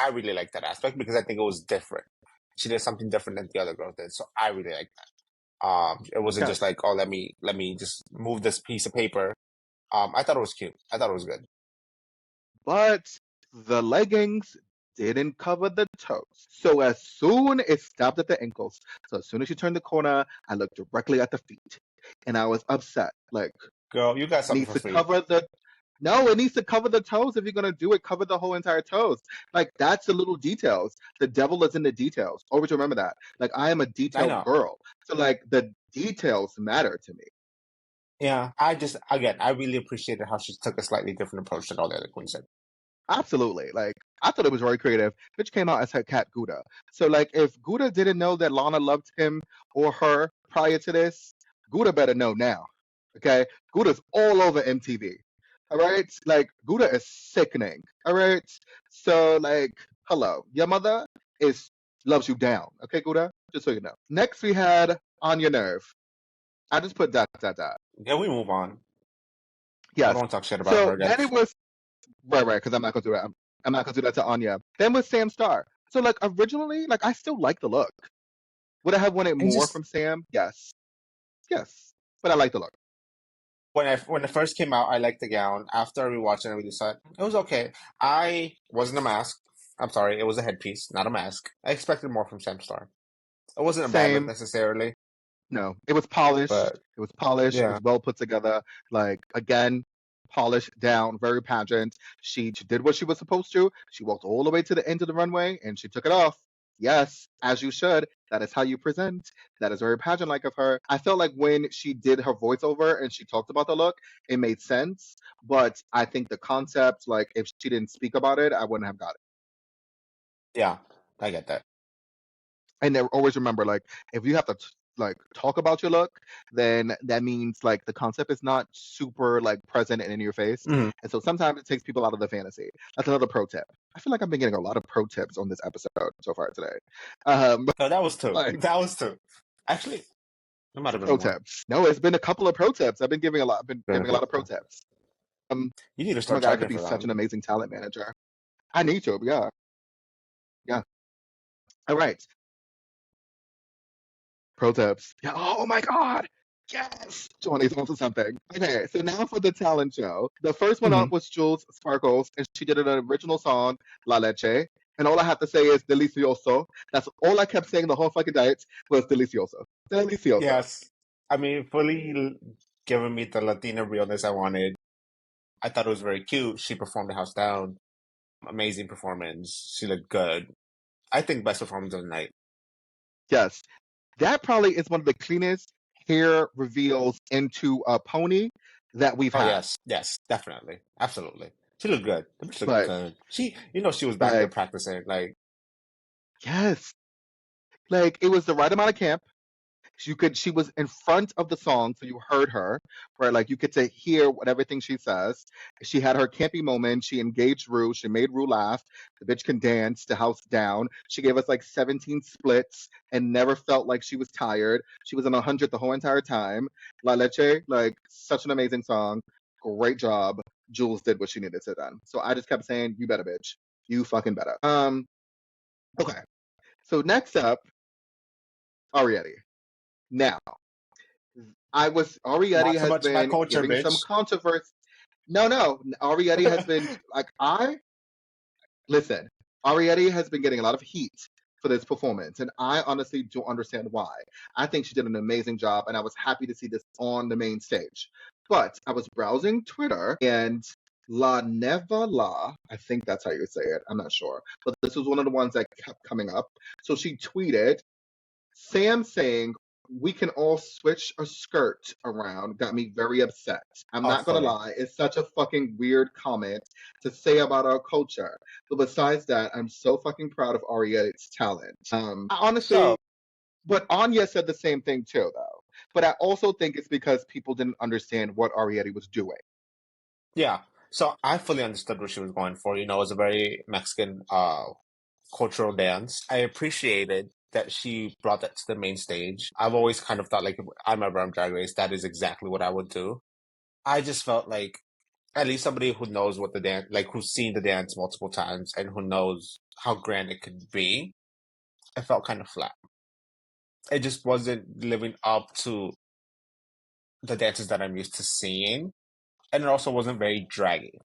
I really like that aspect because I think it was different. She did something different than the other girls did, so I really like that. It wasn't Yes. just like, oh, let me just move this piece of paper. I thought it was cute. I thought it was good. But the leggings didn't cover the toes. So as soon it stopped at the ankles. So as soon as she turned the corner, I looked directly at the feet. And I was upset. Like, Girl, you got something needs for to free. cover the no, it needs to cover the toes. If you're gonna do it, cover the whole entire toes. Like that's the little details. The devil is in the details. Always remember that. Like I am a I detailed know. girl. So like the details matter to me. Yeah, I just again, I really appreciated how she took a slightly different approach than all the other queens did. Absolutely. Like I thought it was very creative. Bitch came out as her cat Gouda. So like if Gouda didn't know that Lana loved him or her prior to this, Gouda better know now. Okay? Gouda's all over MTV. All right? Like Gouda is sickening. All right? So like, hello. Your mother is loves you down. Okay, Gouda? Just so you know. Next we had On Your Nerve. I just put dot dot dot. Yeah, we move on. I don't Yes. want to talk shit about her So again. then it was right, because I'm not gonna do that. I'm not gonna do that to Anya. Then with Sam Star. So like originally, like I still like the look. Would I have wanted And more just from Sam? Yes. Yes. But I like the look. when it first came out, I liked the gown. After I rewatched it, I really decided it was okay. I wasn't a mask. I'm sorry, it was a headpiece, not a mask. I expected more from Sam Star. It wasn't a bad look Same. necessarily, No. It was polished. but It was polished. It yeah, was well put together. Like again, polished down, very pageant. She did what she was supposed to. She walked all the way to the end of the runway and she took it off. Yes, as you should. That is how you present. That is very pageant like of her. I felt like when she did her voiceover and she talked about the look, it made sense. But I think the concept, like if she didn't speak about it, I wouldn't have got it. yeah, I get that. And then always remember, like if you have to like talk about your look, then that means like the concept is not super like present and in your face, Mhm. and so sometimes it takes people out of the fantasy. That's another pro tip. I feel like I've been getting a lot of pro tips on this episode so far today. No, that was two. Like That was two. Actually, there might have been pro more. tips. No, it's been a couple of pro tips. I've been giving a lot. I've been Been a giving a lot of pro couple. tips. Um, You need to oh my start god, I could charging be for such an them. amazing talent manager. I need to. Yeah, yeah. All right. Pro tips. Yeah. Oh my God. Yes. Johnny's onto something. Okay, so now for the talent show. The first one Hmm. up was Jules Sparkles, and she did an original song, La Leche. And all I have to say is delicioso. That's all I kept saying the whole fucking night was delicioso. Delicioso. Yes. I mean, giving me the Latina realness I wanted. I thought it was very cute. She performed the house down. Amazing performance. She looked good. I think best performance of the night. Yes. That probably is one of the cleanest hair reveals into a pony that we've Oh had. yes, yes, definitely, absolutely. She looked good. The bitch looked Like, good. She was back there like, practicing. Like, yes. Like it was the right amount of camp. She was in front of the song, so you heard her, right? Like you get to hear what everything she says. She had her campy moment. She engaged Rue. She made Rue laugh. The bitch can dance. The house down. She gave us like 17 splits and never felt like she was tired. She was on 100 the whole entire time. La Leche, like such an amazing song. Great job. Jules did what she needed to done. So I just kept saying, "You better, bitch. You fucking better." Okay. So next up, Arietti. Now, Arietti not so has much my been culture, giving some bitch. controversy. No. Arietti has been like I listen. Arietti has been getting a lot of heat for this performance, and I honestly don't understand why. I think she did an amazing job, and I was happy to see this on the main stage. But I was browsing Twitter and La Neva La, I think that's how you say it. I'm not sure. But this was one of the ones that kept coming up. So she tweeted, Sam saying we can all switch a skirt around got me very upset. I'm Oh, not gonna fully. lie, it's such a fucking weird comment to say about our culture. But besides that, I'm so fucking proud of Ariette's talent. So Honestly, but Anya said the same thing too, though. But I also think it's because people didn't understand what Ariette was doing. yeah, so I fully understood what she was going for. It was a very Mexican cultural dance. I appreciated that she brought that to the main stage. I've always kind of thought like if I'm ever on Drag Race, that is exactly what I would do. I just felt like at least somebody who knows what the dance, like who's seen the dance multiple times and who knows how grand it could be, it felt kind of flat. It just wasn't living up to the dances that I'm used to seeing. And it also wasn't very draggy.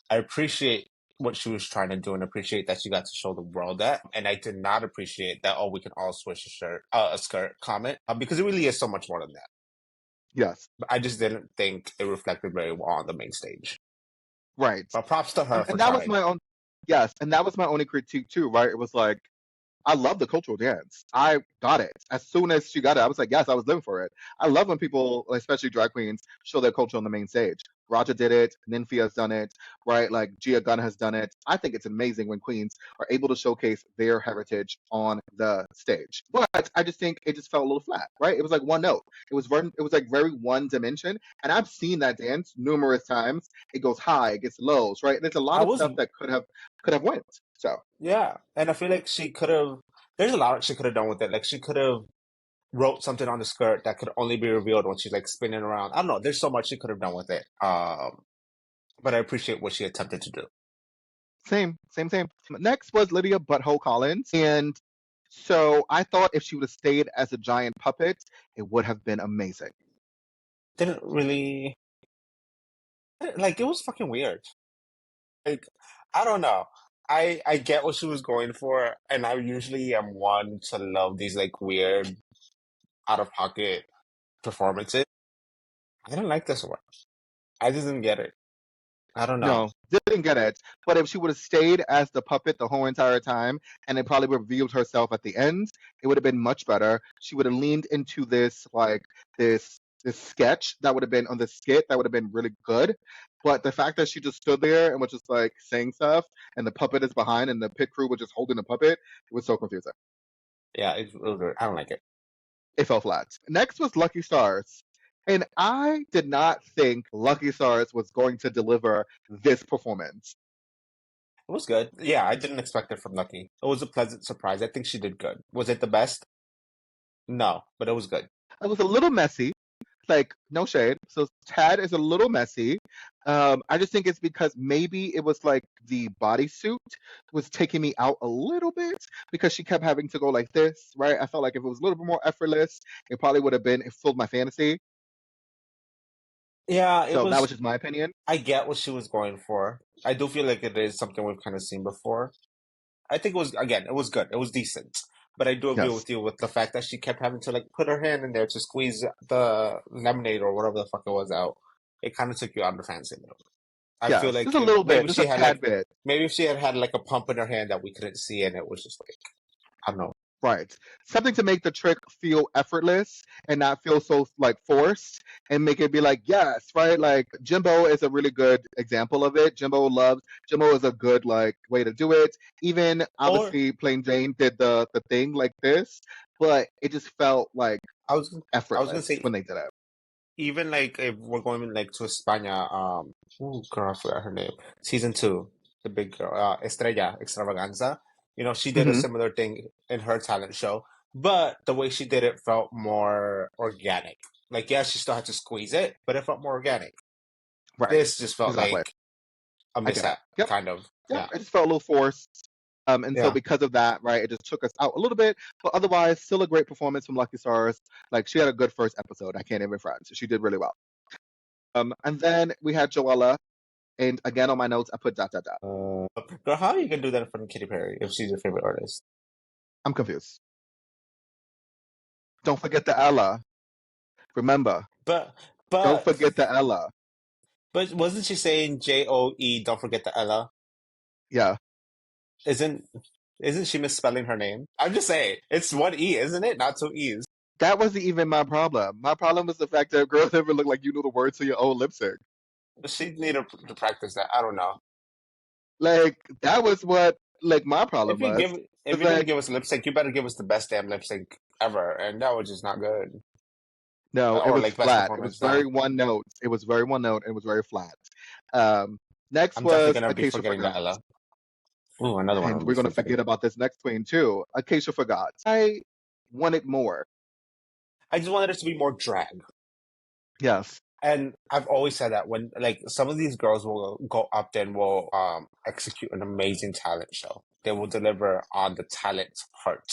I appreciate what she was trying to do and appreciate that she got to show the world that. And I did not appreciate that, oh, we can all switch a skirt comment, because it really is so much more than that. Yes, But I just didn't think it reflected very well on the main stage. right. But props to her for And that was trying. my own. Yes, and that was my only critique too, right? It was like I love the cultural dance. I got it. As soon as she got it, I was like, yes, I was living for it. I love when people, especially drag queens, show their culture on the main stage. Raja did it, Nymphia's done it, right? Like Gia Gunn has done it. I think it's amazing when queens are able to showcase their heritage on the stage. But I just think it just felt a little flat, right? It was like one note. It was like very one dimension. And I've seen that dance numerous times. It goes high, it gets lows, right? There's a lot I of was, stuff that could have went. So yeah. And I feel like she could have, there's a lot she could have done with it. Like she could have wrote something on the skirt that could only be revealed when she's like spinning around. I don't know. There's so much she could have done with it. But I appreciate what she attempted to do. same. Next was Lydia Butthole Collins. And so I thought if she would have stayed as a giant puppet, it would have been amazing. Didn't really, like, it was fucking weird. Like, I don't know. I get what she was going for, and I usually am one to love these like weird out of pocket performances. I didn't like this one. I just didn't get it. I don't know. No, didn't get it. But if she would have stayed as the puppet the whole entire time and it probably revealed herself at the end, it would have been much better. She would have leaned into this like this sketch that would have been on the skit that would have been really good. But the fact that she just stood there and was just like saying stuff and the puppet is behind and the pit crew was just holding the puppet, it was so confusing. Yeah, it was weird. I don't like it. It fell flat. Next was Lucky Stars. And I did not think Lucky Stars was going to deliver this performance. It was good. Yeah, I didn't expect it from Lucky. It was a pleasant surprise. I think she did good. Was it the best? No, but it was good. It was a little messy, Like, no shade. So Tad is a little messy. I just think it's because maybe it was like the bodysuit was taking me out a little bit because she kept having to go like this, right? I felt like if it was a little bit more effortless, it probably would have been, it filled my fantasy. Yeah, it So that was was. just my opinion. I get what she was going for. I do feel like it is something we've kind of seen before. I think it was, again, it was good. It was decent. But I do agree Yes. with you with the fact that she kept having to like put her hand in there to squeeze the lemonade or whatever the fuck it was out. It kind of took you out of the fancy a little bit. I feel Yes. like Just a little bit, maybe just she a had tad like bit. maybe if she had had like a pump in her hand that we couldn't see and it was just like I don't know. Right. Something to make the trick feel effortless and not feel so like forced and make it be like, yes, right? Like Jimbo is a really good example of it. Jimbo is a good like way to do it. Even Or obviously Plain Jane did the thing like this, but it just felt like I was gonna effortless say when they did it. even like if we're going like to España, oh girl, I forgot her name. Season 2, the big girl, Estrella Extravaganza. You know, she did a Hmm. similar thing in her talent show, but the way she did it felt more organic. Like, yeah, she still had to squeeze it, but it felt more organic. Right. This just felt Exactly. like a I get it. mishap, Yep. kind of. Yep. Yeah, It just felt a little forced. And so yeah. because of that, right, it just took us out a little bit, but otherwise, still a great performance from Lucky Stars. Like she had a good first episode. I can't even front. She did really well. And then we had Joella, and again on my notes, I put dot dot dot. Girl, how are you gonna do that in front of Katy Perry if she's your favorite artist? I'm confused. Don't forget the Ella. Remember, But, don't but, forget the Ella. but wasn't she saying Joe? Don't forget the Ella. Yeah, Isn't Isn't she misspelling her name? I'm just saying, it's one E, isn't it? Not two E's. that wasn't even my problem. My problem was the fact that girls never look like you know the words to your own lip sync. She needed to practice that. I don't know. Like that was what like my If problem you was. give, if It's you're gonna like give us lip sync, you better give us the best damn lip sync ever, and that was just not good. no, it Or was like best flat. It was performance. very No, one note. It was very one note. And it was very flat. Um, Next I'm definitely was gonna be Acacia forgetting the Forgot. Ella. Ooh, another one And I'm we're be gonna forgetting. forget about this next queen too. Acacia Forgot. I wanted more. I just wanted it to be more drag. Yes. And I've always said that when like some of these girls will go up there and will execute an amazing talent show. They will deliver on the talent part,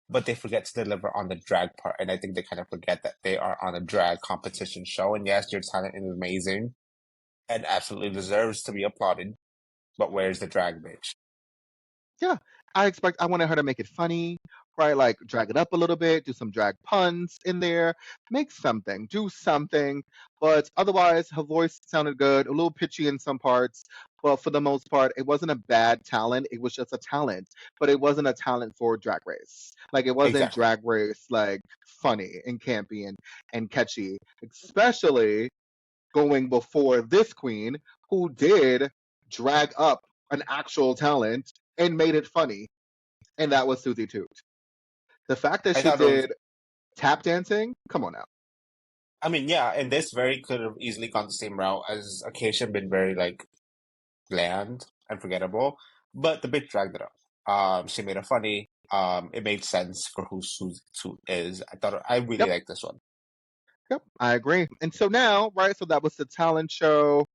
but they forget to deliver on the drag part. And I think they kind of forget that they are on a drag competition show. And yes, your talent is amazing and absolutely deserves to be applauded. But where's the drag bitch? Yeah, I wanted her to make it funny, right? Like drag it up a little bit, do some drag puns in there, make something, do something. But otherwise, her voice sounded good, a little pitchy in some parts. But for the most part, it wasn't a bad talent. It was just a talent, but it wasn't a talent for Drag Race. Like it wasn't Exactly. Drag Race like funny and campy and catchy, especially going before this queen who did drag up an actual talent and made it funny, and that was Susie Toot. The fact that I she thought it was, did tap dancing, come on now. I mean, yeah, and this very could have easily gone the same route as Acacia been very like bland and forgettable, but the bitch dragged it up. She made it funny. It made sense for who Susie Toot is. I really Yep, like this one. yep, I agree. And so now, right, so that was the talent show.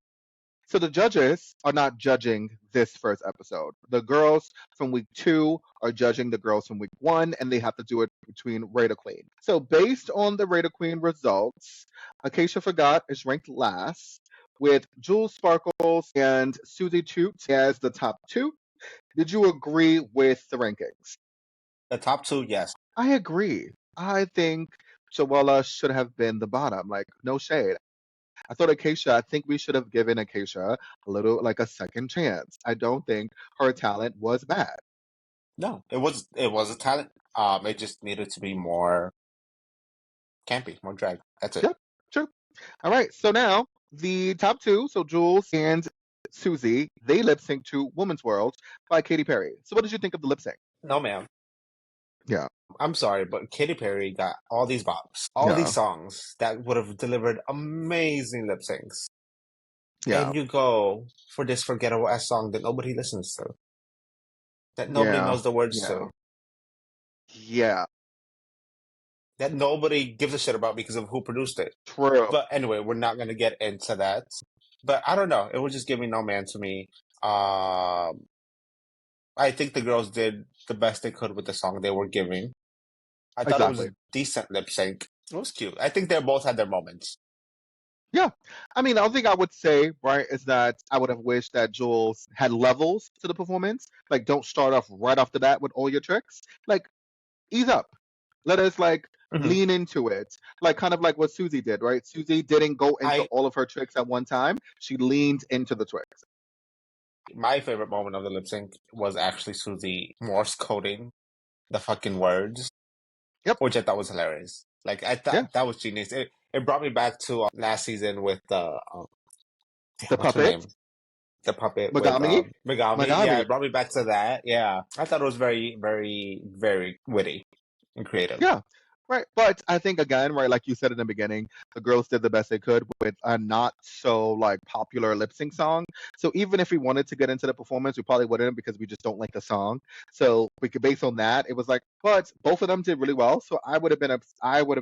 So the judges are not judging this first episode. The girls from week 2 are judging the girls from week 1, and they have to do it between Raider Queen. So based on the Raider Queen results, Acacia Forgot is ranked last, with Jules Sparkles and Susie Toot as the top two. Did you agree with the rankings? The top two, yes. I agree. I think Joella should have been the bottom. Like, no shade. I thought Acacia, I think we should have given Acacia a little like a second chance. I don't think her talent was bad. No, it was a talent. It just needed to be more campy, more drag. That's it. Yep, true. All right, so now the top two, so Jules and Susie, they lip sync to Woman's World by Katy Perry. So what did you think of the lip sync? No, ma'am. Yeah, I'm sorry, but Katy Perry got all these bops, all these yeah, songs that would have delivered amazing lip syncs. yeah, And you go for this forgettable ass song that nobody listens to, that nobody yeah, knows the words yeah, to. yeah. that nobody gives a shit about because of who produced it. True. But anyway, we're not gonna get into that. But I don't know. It was just giving No Man to me. I think the girls did the best they could with the song they were giving. I thought it was Exactly. a decent lip sync. It was cute. I think they both had their moments. Yeah. I mean, the only thing I would say, right, is that I would have wished that Jules had levels to the performance. Like, don't start off right off the bat with all your tricks. Like, ease up. Let us like Mhm. lean into it. Like kind of like what Susie did, right? Susie didn't go into I all of her tricks at one time. She leaned into the tricks. My favorite moment of the lip sync was actually Susie Morse coding the fucking words, Yep. which I thought was hilarious. Like I Yeah. thought that was genius. It brought me back to last season with the The what's her puppet, name? The puppet with Megami. Megami. Yeah, Megami. it brought me back to that. Yeah, I thought it was very, very, very witty and creative. Yeah. Right. But I think again, right, like you said in the beginning, the girls did the best they could with a not so like popular lip sync song. So even if we wanted to get into the performance, we probably wouldn't because we just don't like the song. So we could base on that. It was like, but both of them did really well. So I would have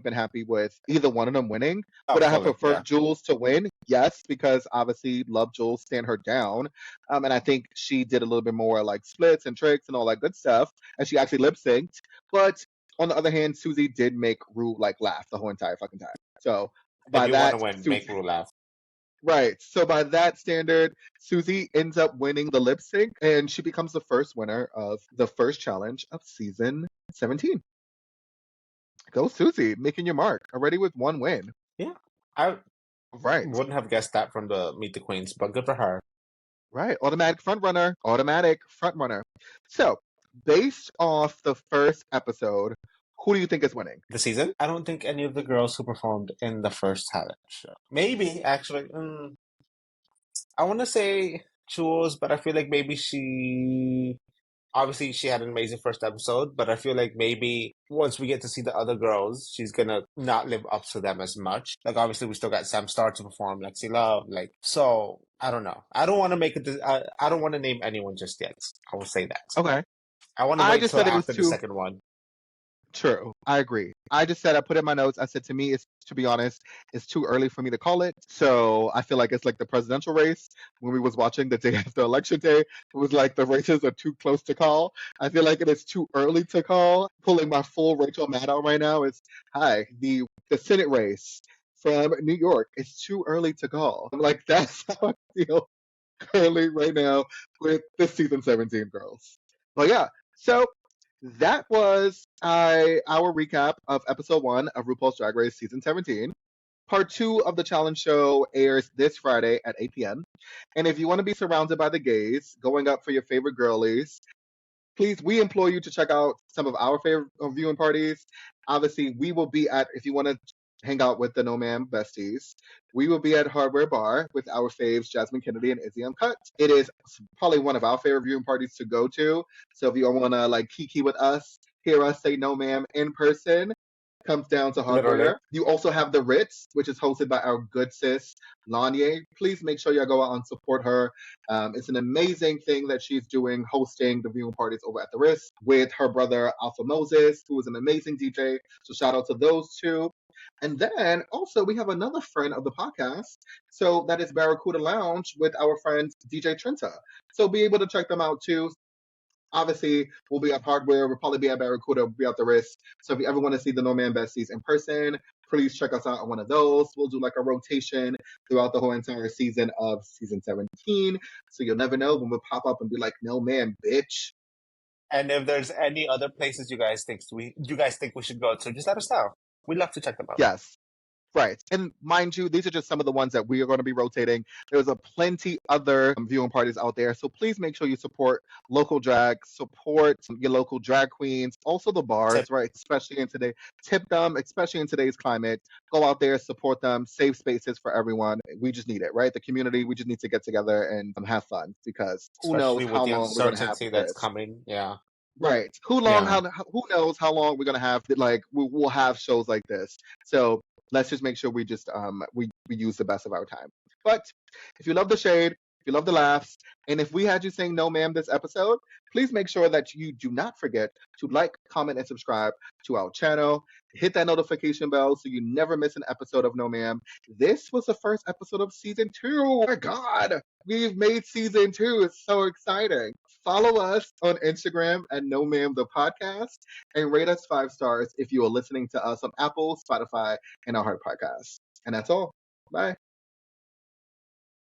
been happy with either one of them winning. Oh, Would I have fully. Yeah, preferred Jules to win? Yes, because obviously love Jules, stand her down. And I think she did a little bit more like splits and tricks and all that good stuff. And she actually lip synced. But on the other hand, Susie did make Rue like laugh the whole entire fucking time. So if by you want to that, win, make Susie, Rue laugh. right. So by that standard, Susie ends up winning the lip sync, and she becomes the first winner of the first challenge of season 17. Go Susie, making your mark already with one win. Yeah, I Right, wouldn't have guessed that from the Meet the Queens, but good for her. right. Automatic front runner. Automatic front runner. So based off the first episode, who do you think is winning? The season? I don't think any of the girls who performed in the first talent show. Maybe actually, I want to say Jules, but I feel like maybe she obviously she had an amazing first episode, but I feel like maybe once we get to see the other girls, she's gonna not live up to them as much. Like obviously we still got Sam Star to perform, Lexi Love, like so. I don't know. I don't want to make it. I don't want to name anyone just yet. I will say that. Okay. I want to I wait just till said it was after the too. second one. True. I agree. I just said I put in my notes. I said to me, it's to be honest, it's too early for me to call it. So I feel like it's like the presidential race when we was watching the day after election day. It was like the races are too close to call. I feel like it is too early to call. Pulling my full Rachel Maddow right now is hi the Senate race from New York. It's too early to call. I'm like that's how I feel currently right now with the season 17 girls. But yeah, so that was our recap of episode 1 of RuPaul's Drag Race season 17. Part 2 of the challenge show airs this Friday at 8 p.m. And if you want to be surrounded by the gays, going up for your favorite girlies, please, we implore you to check out some of our favorite viewing parties. Obviously, we will be at, if you want to hang out with the No MAAM besties, we will be at Hardware Bar with our faves, Jasmine Kennedy and Izzy Uncut. It is probably one of our favorite viewing parties to go to. So if you want to like kiki with us, hear us say No MAAM in person, comes down to Literally. Hardware. You also have the Ritz, which is hosted by our good sis Lanye. Please make sure y'all go out and support her. It's an amazing thing that she's doing, hosting the viewing parties over at the Ritz with her brother Alpha Moses, who is an amazing DJ. So shout out to those two. And then also we have another friend of the podcast. So that is Barracuda Lounge with our friend DJ Trenta. So be able to check them out too. Obviously, we'll be at Hardware. We'll probably be at Barracuda. We'll be at the Risk. So if you ever want to see the No Man Besties in person, please check us out on one of those. We'll do like a rotation throughout the whole entire season of season 17. So you'll never know when we'll pop up and be like, no man, bitch. And if there's any other places you guys think we should go to, just let us know. We'd love to check them out. Yes. Right. And mind you, these are just some of the ones that we are going to be rotating. There's a plenty other viewing parties out there. So please make sure you support local drag, support your local drag queens, also the bars, Tip. right? Especially in today, tip them, especially in today's climate. Go out there, support them, save spaces for everyone. We just need it, right? The community, we just need to get together and have fun because who knows Especially with how the long we're going to have uncertainty that's this. coming. Yeah. Right. Yeah. Who knows how long we're gonna have like we'll have shows like this. So let's just make sure we just we use the best of our time. But if you love the shade, if you love the laughs, and if we had you saying no ma'am this episode, please make sure that you do not forget to like, comment, and subscribe to our channel. Hit that notification bell so you never miss an episode of No Ma'am. This was the first episode of season 2. Oh my God, we've made season 2. It's so exciting. Follow us on Instagram at No Ma'am the podcast and rate us 5 stars if you are listening to us on Apple, Spotify, and our Heart Podcast. And that's all. Bye.